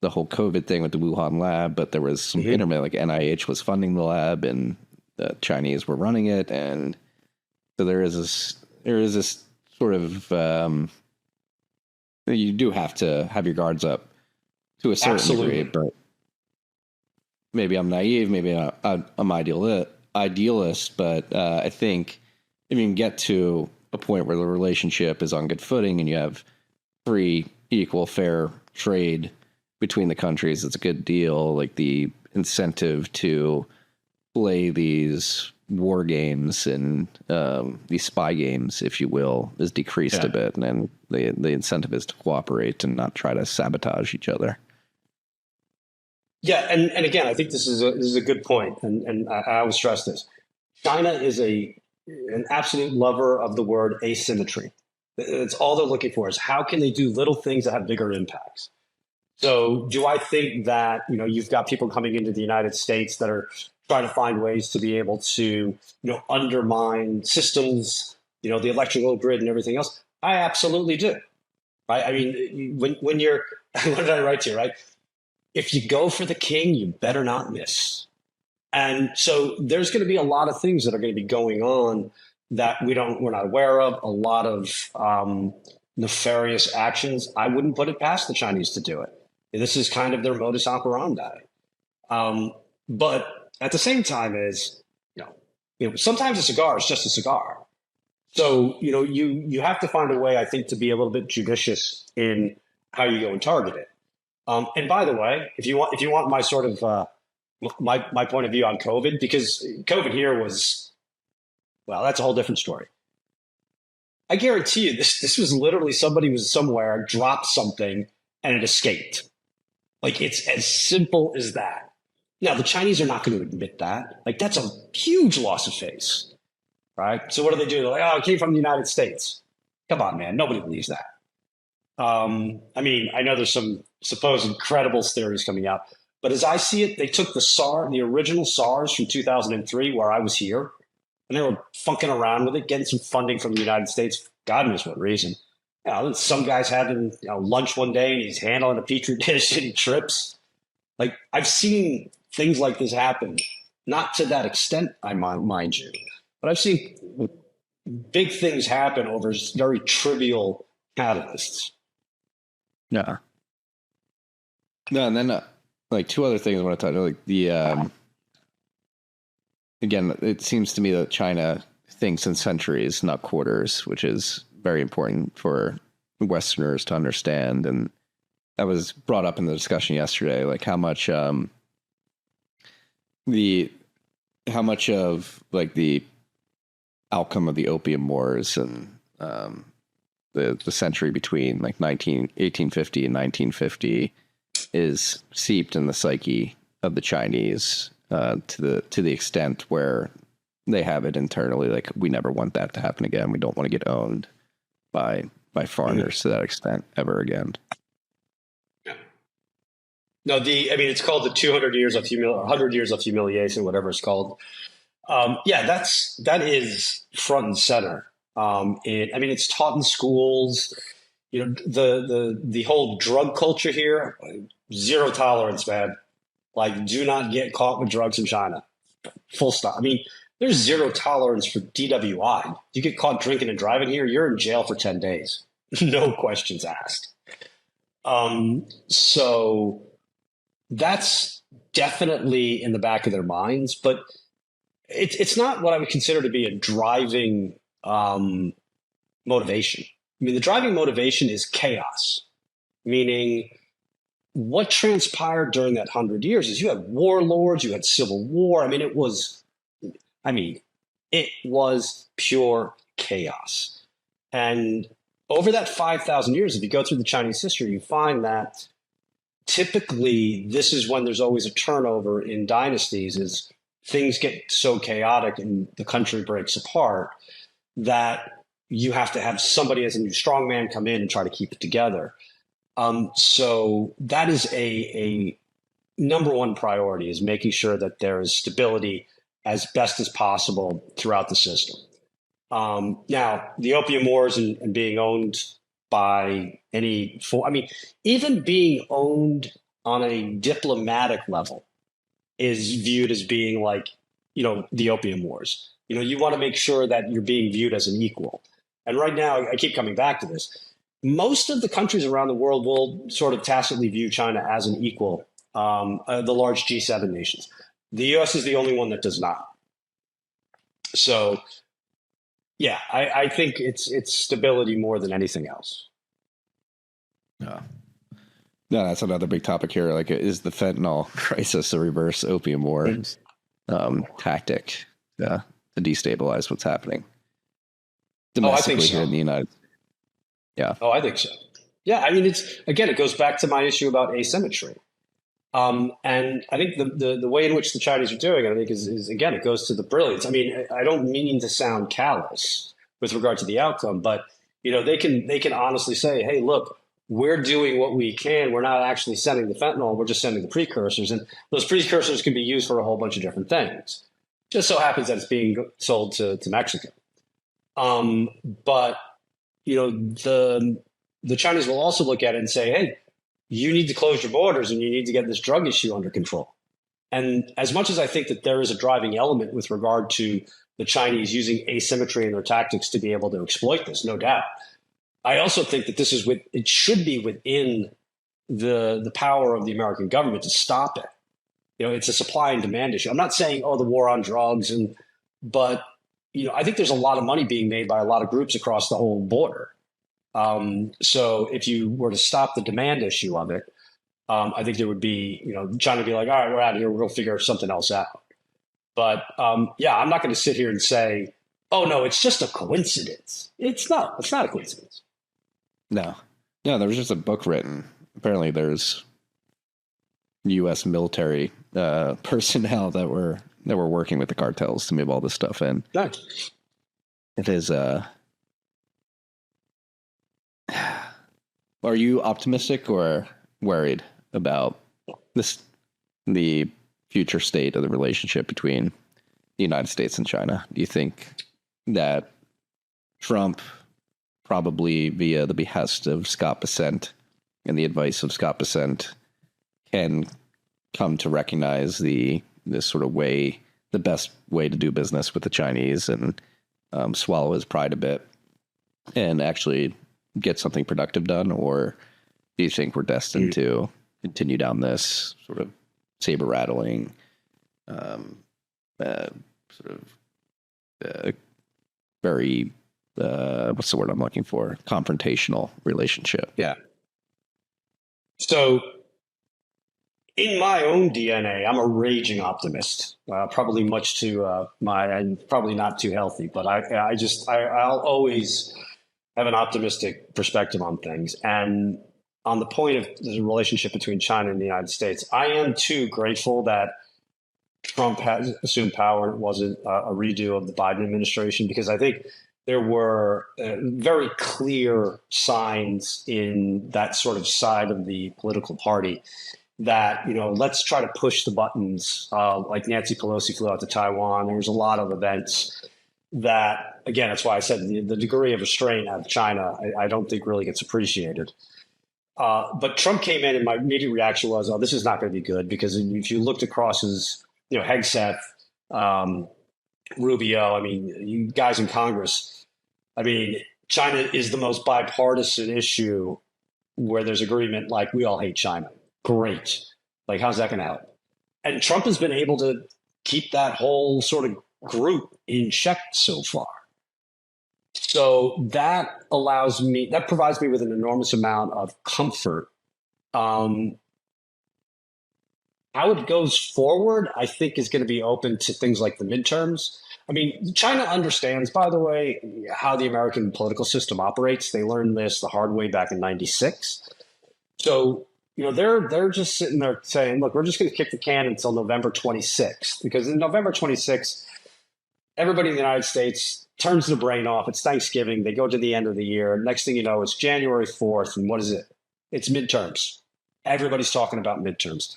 whole COVID thing with the Wuhan lab, but there was some intermittent, like NIH was funding the lab and the Chinese were running it. And so there is this sort of, you do have to have your guards up to a certain degree, but maybe I'm naive, maybe I'm idealist, but I think if you can get to a point where the relationship is on good footing and you have free, equal, fair trade between the countries, it's a good deal. Like the incentive to play these war games and these spy games, if you will, is decreased a bit, and the incentive is to cooperate and not try to sabotage each other. Yeah, and again, I think this is a good point, and I will stress this. China is an absolute lover of the word asymmetry. It's all they're looking for is how can they do little things that have bigger impacts. So do I think that, you've got people coming into the United States that are trying to find ways to be able to, undermine systems, the electrical grid and everything else? I absolutely do. Right? I mean, when you're, what did I write to you, right? If you go for the king, you better not miss. And so there's going to be a lot of things that are going to be going on that we're not aware of, a lot of nefarious actions. I wouldn't put it past the Chinese to do it. This is kind of their modus operandi. But at the same time sometimes a cigar is just a cigar. So, you have to find a way, I think, to be a little bit judicious in how you go and target it. And by the way, if you want my sort of my point of view on COVID, because COVID here was, well, that's a whole different story. I guarantee you, this was literally somebody was somewhere, dropped something, and it escaped. Like, it's as simple as that. Now, the Chinese are not going to admit that. Like, that's a huge loss of face, right? So what do? They're like, oh, it came from the United States. Come on, man. Nobody believes that. I mean, I know there's some supposed incredible theories coming out, but as I see it, they took the original SARS from 2003, where I was here, and they were funking around with it, getting some funding from the United States. God knows what reason. Some guy's having lunch one day and he's handling a petri dish and he trips. Like, I've seen things like this happen, not to that extent, I mind you, but I've seen big things happen over very trivial catalysts. Yeah. No, and then like 2 other things I want to talk about. Like the again, it seems to me that China thinks in centuries, not quarters, which is very important for Westerners to understand. And that was brought up in the discussion yesterday, like how much of like the outcome of the Opium Wars and the century between like 1850 and 1950 is seeped in the psyche of the Chinese to the extent where they have it internally, like, we never want that to happen again. We don't want to get owned by foreigners to that extent ever again. Yeah. No, it's called the 100 years of humiliation, whatever it's called. That is front and center. It's taught in schools. the whole drug culture here, zero tolerance, man. Like, do not get caught with drugs in China. Full stop. I mean, there's zero tolerance for DWI. You get caught drinking and driving here, you're in jail for 10 days. No questions asked. So that's definitely in the back of their minds, but it's not what I would consider to be a driving motivation. I mean, the driving motivation is chaos, meaning what transpired during that 100 years is you had warlords, you had civil war. I mean, it was pure chaos. And over that 5,000 years, if you go through the Chinese history, you find that typically this is when there's always a turnover in dynasties, is things get so chaotic and the country breaks apart that you have to have somebody as a new strongman come in and try to keep it together. So that is a number one priority, is making sure that there is stability as best as possible throughout the system. Now, the Opium Wars and being owned by even being owned on a diplomatic level is viewed as being like, the Opium Wars. You want to make sure that you're being viewed as an equal. And right now, I keep coming back to this. Most of the countries around the world will sort of tacitly view China as an equal, the large G7 nations. The U.S. is the only one that does not. So, yeah, I think it's stability more than anything else. Yeah. No, that's another big topic here. Like, is the fentanyl crisis a reverse opium war tactic to destabilize what's happening domestically here in the United States? Yeah. Oh, I think so. Yeah, I mean, it goes back to my issue about asymmetry. And I think the way in which the Chinese are doing it, I think is again, it goes to the brilliance. I mean, I don't mean to sound callous with regard to the outcome, but they can honestly say, hey, look, we're doing what we can. We're not actually sending the fentanyl. We're just sending the precursors. And those precursors can be used for a whole bunch of different things. Just so happens that it's being sold to Mexico. But, the Chinese will also look at it and say, hey, you need to close your borders and you need to get this drug issue under control. And as much as I think that there is a driving element with regard to the Chinese using asymmetry in their tactics to be able to exploit this, no doubt, I also think that it should be within the power of the American government to stop it. It's a supply and demand issue. I'm not saying, the war on drugs, but I think there's a lot of money being made by a lot of groups across the whole border. So if you were to stop the demand issue of it, I think there would be, China would be like, all right, we're out of here. We'll figure something else out. But I'm not going to sit here and say, oh, no, it's just a coincidence. It's not a coincidence. No, there was just a book written. Apparently there's U.S. military personnel that were working with the cartels to move all this stuff in. Nice. It is. Are you optimistic or worried about the future state of the relationship between the United States and China? Do you think that Trump, probably via the behest of Scott Bessent and the advice of Scott Bessent, can come to recognize this sort of way, the best way to do business with the Chinese, and swallow his pride a bit and actually get something productive done? Or do you think we're destined to continue down this sort of saber rattling, very what's the word I'm looking for? Confrontational relationship. Yeah. So in my own DNA, I'm a raging optimist, probably much to and probably not too healthy, but I'll always have an optimistic perspective on things. And on the point of the relationship between China and the United States, I am too grateful that Trump has assumed power and it wasn't a redo of the Biden administration, because I think there were very clear signs in that sort of side of the political party that, let's try to push the buttons. Like Nancy Pelosi flew out to Taiwan. There was a lot of events that, again, that's why I said the degree of restraint out of China, I don't think really gets appreciated. But Trump came in, and my immediate reaction was, "Oh, this is not going to be good," because if you looked across his, Hegseth, Rubio, I mean, you guys in Congress, I mean, China is the most bipartisan issue where there's agreement. Like, we all hate China. Great. Like, how's that going to help? And Trump has been able to keep that whole sort of group in check so far. So that provides me with an enormous amount of comfort. How it goes forward, I think, is going to be open to things like the midterms. I mean, China understands, by the way, how the American political system operates. They learned this the hard way back in '96. So, they're just sitting there saying, look, we're just going to kick the can until November 26th, because in November 26th, everybody in the United States turns their brain off. It's Thanksgiving. They go to the end of the year. Next thing you know, it's January 4th. And what is it? It's midterms. Everybody's talking about midterms.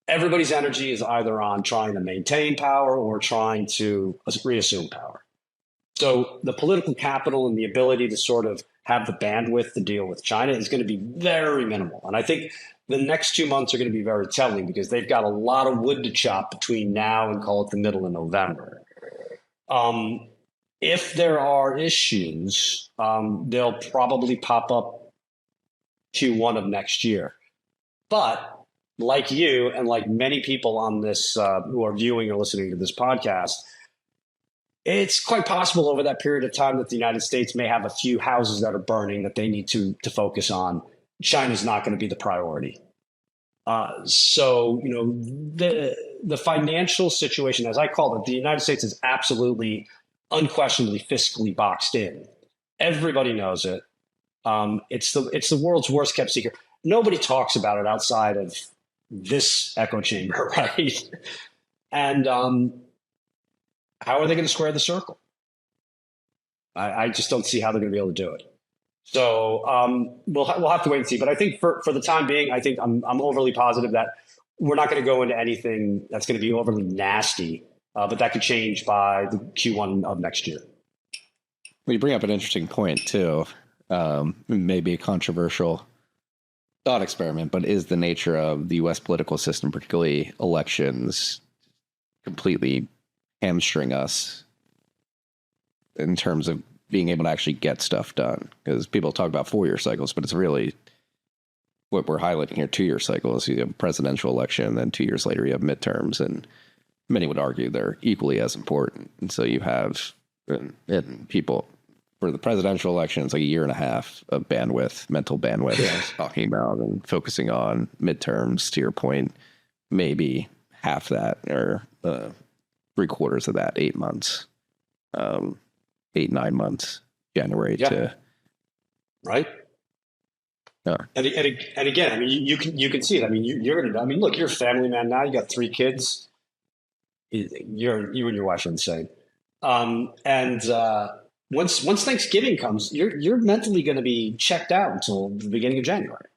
Everybody's energy is either on trying to maintain power or trying to reassume power. So the political capital and the ability to sort of have the bandwidth to deal with China is going to be very minimal. And I think the next 2 months are going to be very telling, because they've got a lot of wood to chop between now and call it the middle of November. If there are issues, they'll probably pop up Q1 of next year. But like you and like many people on this who are viewing or listening to this podcast, it's quite possible over that period of time that the United States may have a few houses that are burning that they need to focus on. China's not going to be the priority. So, the financial situation, as I call it, the United States is absolutely, unquestionably fiscally boxed in. Everybody knows it. It's the world's worst kept secret. Nobody talks about it outside of this echo chamber, right? And how are they going to square the circle? I just don't see how they're going to be able to do it. So we'll have to wait and see. But I think for the time being, I think I'm overly positive that we're not going to go into anything that's going to be overly nasty. But that could change by the Q1 of next year. Well, you bring up an interesting point, too. Maybe a controversial thought experiment, but is the nature of the U.S. political system, particularly elections, completely hamstring us in terms of being able to actually get stuff done? Because people talk about 4-year cycles, but it's really what we're highlighting here, 2-year cycles. You have a presidential election, and then 2 years later you have midterms, and many would argue they're equally as important. And so you have and people for the presidential election, it's like a year and a half of bandwidth, mental bandwidth, talking about and focusing on midterms, to your point, maybe half that or 3/4 of that, 8 months, 8-9 months, January to. Right. Yeah. And again, I mean, you can see it. I mean, you're going to, I mean, look, you're a family man now. You got 3 kids. You and your wife are insane. Once Thanksgiving comes, you're mentally going to be checked out until the beginning of January.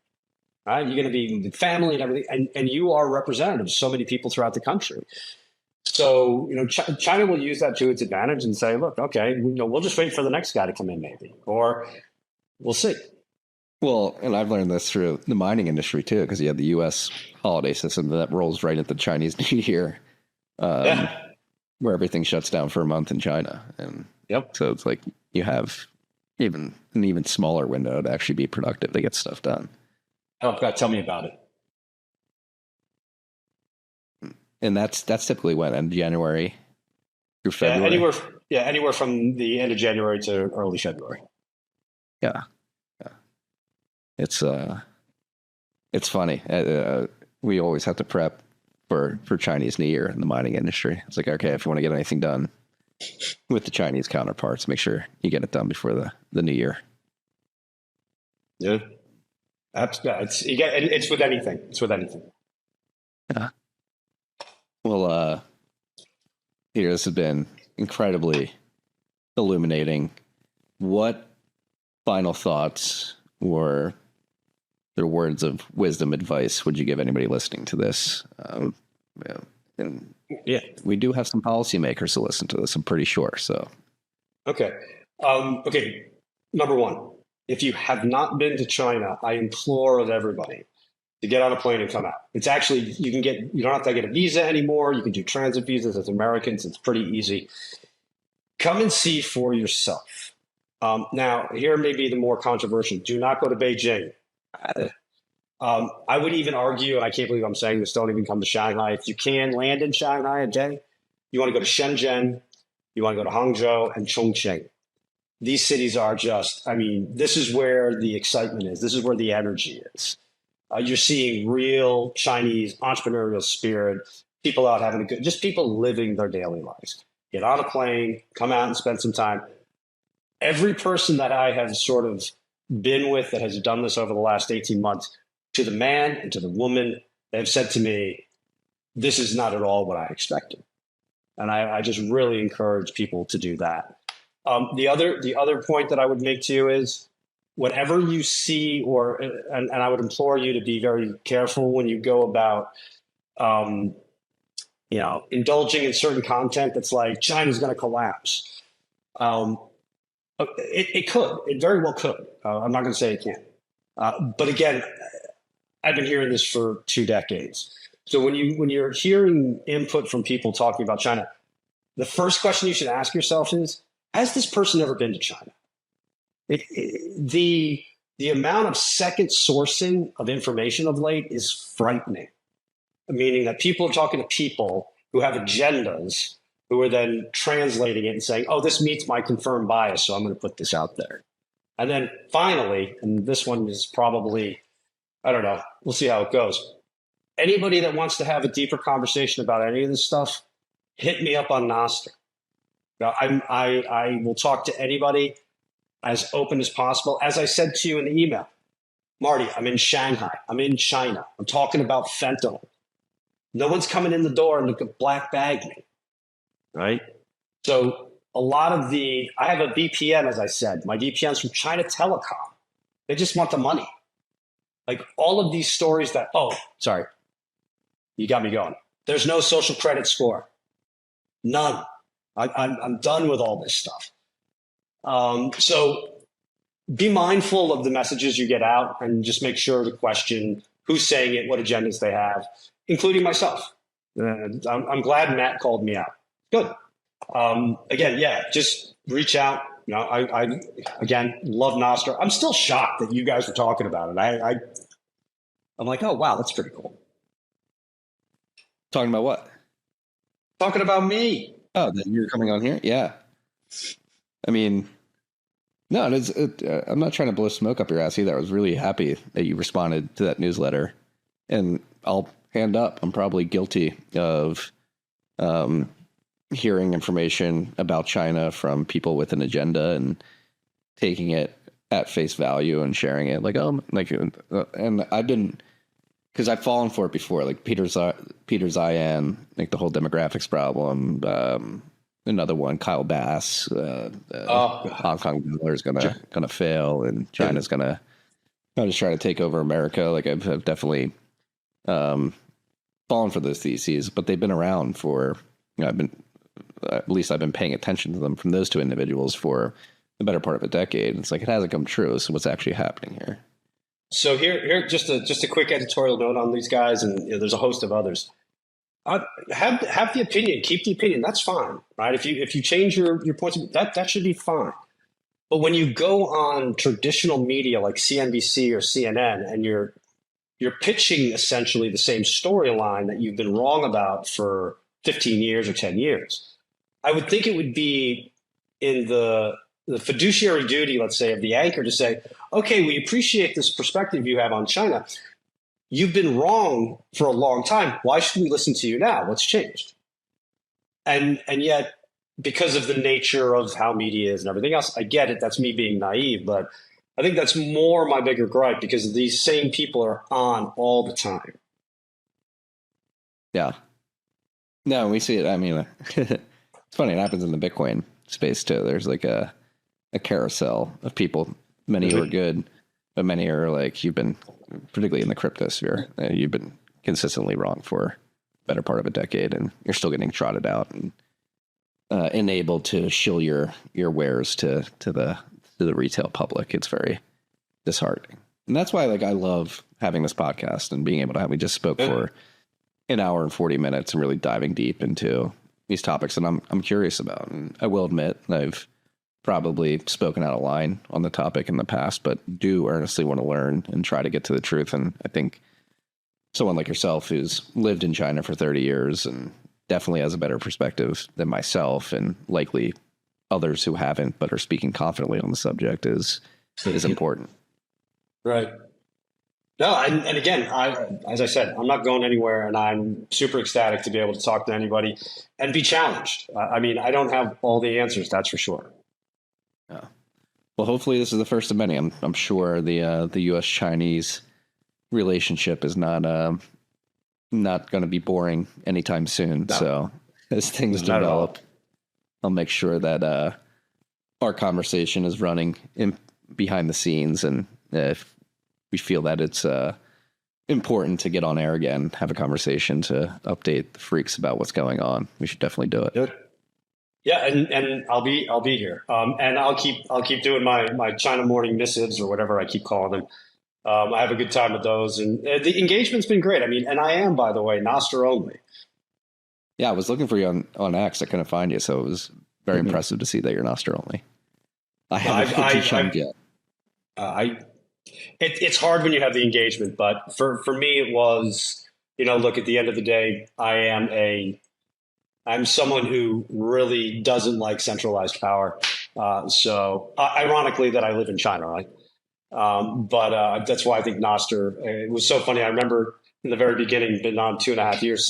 Right? You're going to be with family and everything, and you are representative of so many people throughout the country. So, China will use that to its advantage and say, look, okay, we'll just wait for the next guy to come in, maybe, or we'll see. Well, and I've learned this through the mining industry too, because you have the U.S. holiday system that rolls right into the Chinese New Year, where everything shuts down for a month in China, and so it's like you have an even smaller window to actually be productive to get stuff done. Oh God, tell me about it. And that's typically when, in January through February. Anywhere from the end of January to early February. Yeah. It's funny. We always have to prep for Chinese New Year in the mining industry. It's like, okay, if you want to get anything done with the Chinese counterparts, make sure you get it done before the New Year. Yeah. It's with anything. It's with anything. Yeah. Well, Peter, this has been incredibly illuminating. What final thoughts or their words of wisdom, advice would you give anybody listening to this? We do have some policymakers to listen to this, I'm pretty sure. So Okay. Okay. Number one, if you have not been to China, I implore of everybody to get on a plane and come out. It's actually, you don't have to get a visa anymore. You can do transit visas as Americans. It's pretty easy. Come and see for yourself. Now, here may be the more controversial. Do not go to Beijing. I would even argue, and I can't believe I'm saying this, don't even come to Shanghai. If you can land in Shanghai a day, you want to go to Shenzhen, you want to go to Hangzhou and Chongqing. These cities are just, I mean, this is where the excitement is. This is where the energy is. You're seeing real Chinese entrepreneurial spirit, people out having a good, just people living their daily lives. Get on a plane, come out and spend some time. Every person that I have sort of been with that has done this over the last 18 months, to the man and to the woman, they've said to me, this is not at all what I expected. And I just really encourage people to do that. The other point that I would make to you is, whatever you see, and I would implore you to be very careful when you go about, indulging in certain content that's like China's going to collapse. It very well could. I'm not going to say it can't. But again, I've been hearing this for 2 decades. So when you're hearing input from people talking about China, the first question you should ask yourself is, has this person ever been to China? The amount of second sourcing of information of late is frightening, meaning that people are talking to people who have agendas, who are then translating it and saying, oh, this meets my confirmed bias, so I'm going to put this out there. And then finally, and this one is probably, I don't know, we'll see how it goes. Anybody that wants to have a deeper conversation about any of this stuff, hit me up on Nostr. Now, I will talk to anybody as open as possible. As I said to you in the email, Marty, I'm in Shanghai. I'm in China. I'm talking about fentanyl. No one's coming in the door and look black bag me, right? So a lot of I have a VPN, as I said. My VPN's from China Telecom. They just want the money. Like all of these stories that, oh, sorry, you got me going. There's no social credit score. None. I'm done with all this stuff. So be mindful of the messages you get out and just make sure to question who's saying it, what agendas they have, including myself. I'm glad Matt called me out. Good. Again, yeah, just reach out. You know, I again love Nostr. I'm still shocked that you guys were talking about it. I'm like, oh wow, that's pretty cool. Talking about what? Talking about me. Oh, that you're coming on here? Yeah. I mean, no, I'm not trying to blow smoke up your ass either. I was really happy that you responded to that newsletter. And I'll hand up, I'm probably guilty of hearing information about China from people with an agenda and taking it at face value and sharing it. Like, and I've been, because I've fallen for it before, like Peter Zion, like the whole demographics problem. Another one, Kyle Bass, Hong Kong dollar is gonna fail, and China's gonna just try to take over America. Like I've definitely fallen for those theses, but they've been around for. I've been paying attention to them from those two individuals for the better part of a decade. It's like it hasn't come true. So what's actually happening here? So here, just a quick editorial note on these guys, and there's a host of others. Have the opinion, keep the opinion. That's fine, right? If you change your points, that should be fine. But when you go on traditional media like CNBC or CNN, and you're pitching essentially the same storyline that you've been wrong about for 15 years or 10 years, I would think it would be in the fiduciary duty, let's say, of the anchor to say, okay, we appreciate this perspective you have on China. You've been wrong for a long time. Why should we listen to you now? What's changed? And yet, because of the nature of how media is and everything else, I get it. That's me being naive, but I think that's more my bigger gripe, because these same people are on all the time. Yeah. No, we see it. I mean, it's funny. It happens in the Bitcoin space too. There's like a carousel of people, many who are good, but many are like, you've been, particularly in the crypto sphere, you've been consistently wrong for the better part of a decade, and you're still getting trotted out. And enabled to shill your wares to the retail public. It's very disheartening. And that's why, like, I love having this podcast and being able to have, we just spoke for an hour and 40 minutes and really diving deep into these topics that I'm curious about. And I will admit I've probably spoken out of line on the topic in the past, but do earnestly want to learn and try to get to the truth. And I think someone like yourself who's lived in China for 30 years and definitely has a better perspective than myself, and likely others who haven't but are speaking confidently on the subject, is important. Right. No, and again, as I said, I'm not going anywhere, and I'm super ecstatic to be able to talk to anybody and be challenged. I mean, I don't have all the answers, that's for sure. Yeah. Well, hopefully this is the first of many. I'm sure the U.S.-Chinese relationship is not going to be boring anytime soon. No. So as things develop, I'll make sure that our conversation is running behind the scenes, and if we feel that it's important to get on air again, have a conversation to update the freaks about what's going on, we should definitely do it. Good. Yeah, and I'll be here, and I'll keep doing my China morning missives or whatever I keep calling them. I have a good time with those, and the engagement's been great. I mean, and I am, by the way, Nostr only. Yeah, I was looking for you on X. I couldn't find you, so it was very impressive to see that you're Nostr only. I haven't yet. It's hard when you have the engagement, but for me, it was, look, at the end of the day, I'm someone who really doesn't like centralized power. So ironically that I live in China, right? But that's why I think Nostr, it was so funny. I remember in the very beginning, been on 2.5 years,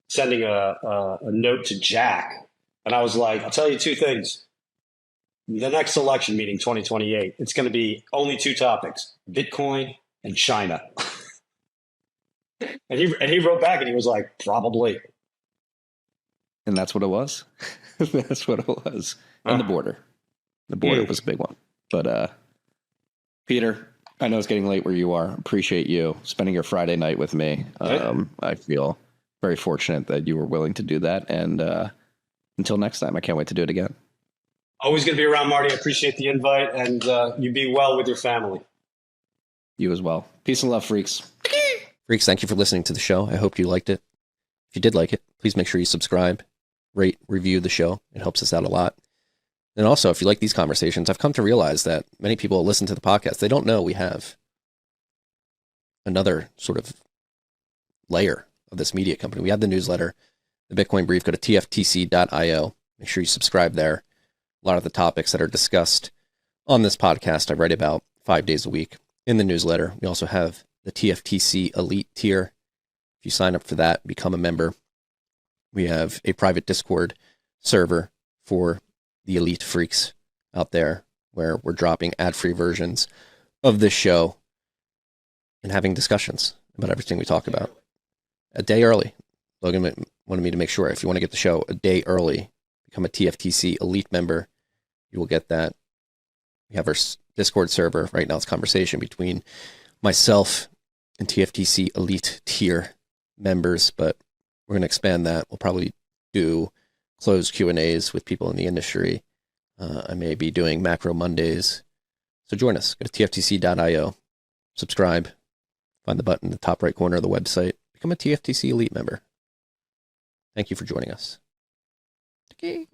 sending a note to Jack. And I was like, I'll tell you two things. The next election meeting, 2028, it's going to be only two topics: Bitcoin and China. and he wrote back and he was like, probably. And that's what it was. That's what it was. And the border. The border was a big one. But Peter, I know it's getting late where you are. Appreciate you spending your Friday night with me. I feel very fortunate that you were willing to do that. And until next time, I can't wait to do it again. Always going to be around, Marty. I appreciate the invite, and you be well with your family. You as well. Peace and love, freaks. Freaks, thank you for listening to the show. I hope you liked it. If you did like it, please make sure you subscribe, rate, review the show. It helps us out a lot. And also, if you like these conversations, I've come to realize that many people listen to the podcast. They don't know we have another sort of layer of this media company. We have the newsletter, the Bitcoin Brief. Go to tfttc.io. Make sure you subscribe there. A lot of the topics that are discussed on this podcast, I write about 5 days a week in the newsletter. We also have the TFTC Elite tier. If you sign up for that, become a member. We have a private Discord server for the elite freaks out there where we're dropping ad-free versions of this show and having discussions about everything we talk about a day early. Logan wanted me to make sure if you want to get the show a day early, become a TFTC Elite member. You will get that. We have our Discord server. Right now it's conversation between myself and TFTC Elite tier members, but we're going to expand that. We'll probably do closed Q&As with people in the industry. I may be doing Macro Mondays. So join us. Go to tfttc.io. Subscribe. Find the button in the top right corner of the website. Become a TFTC Elite member. Thank you for joining us. Okay.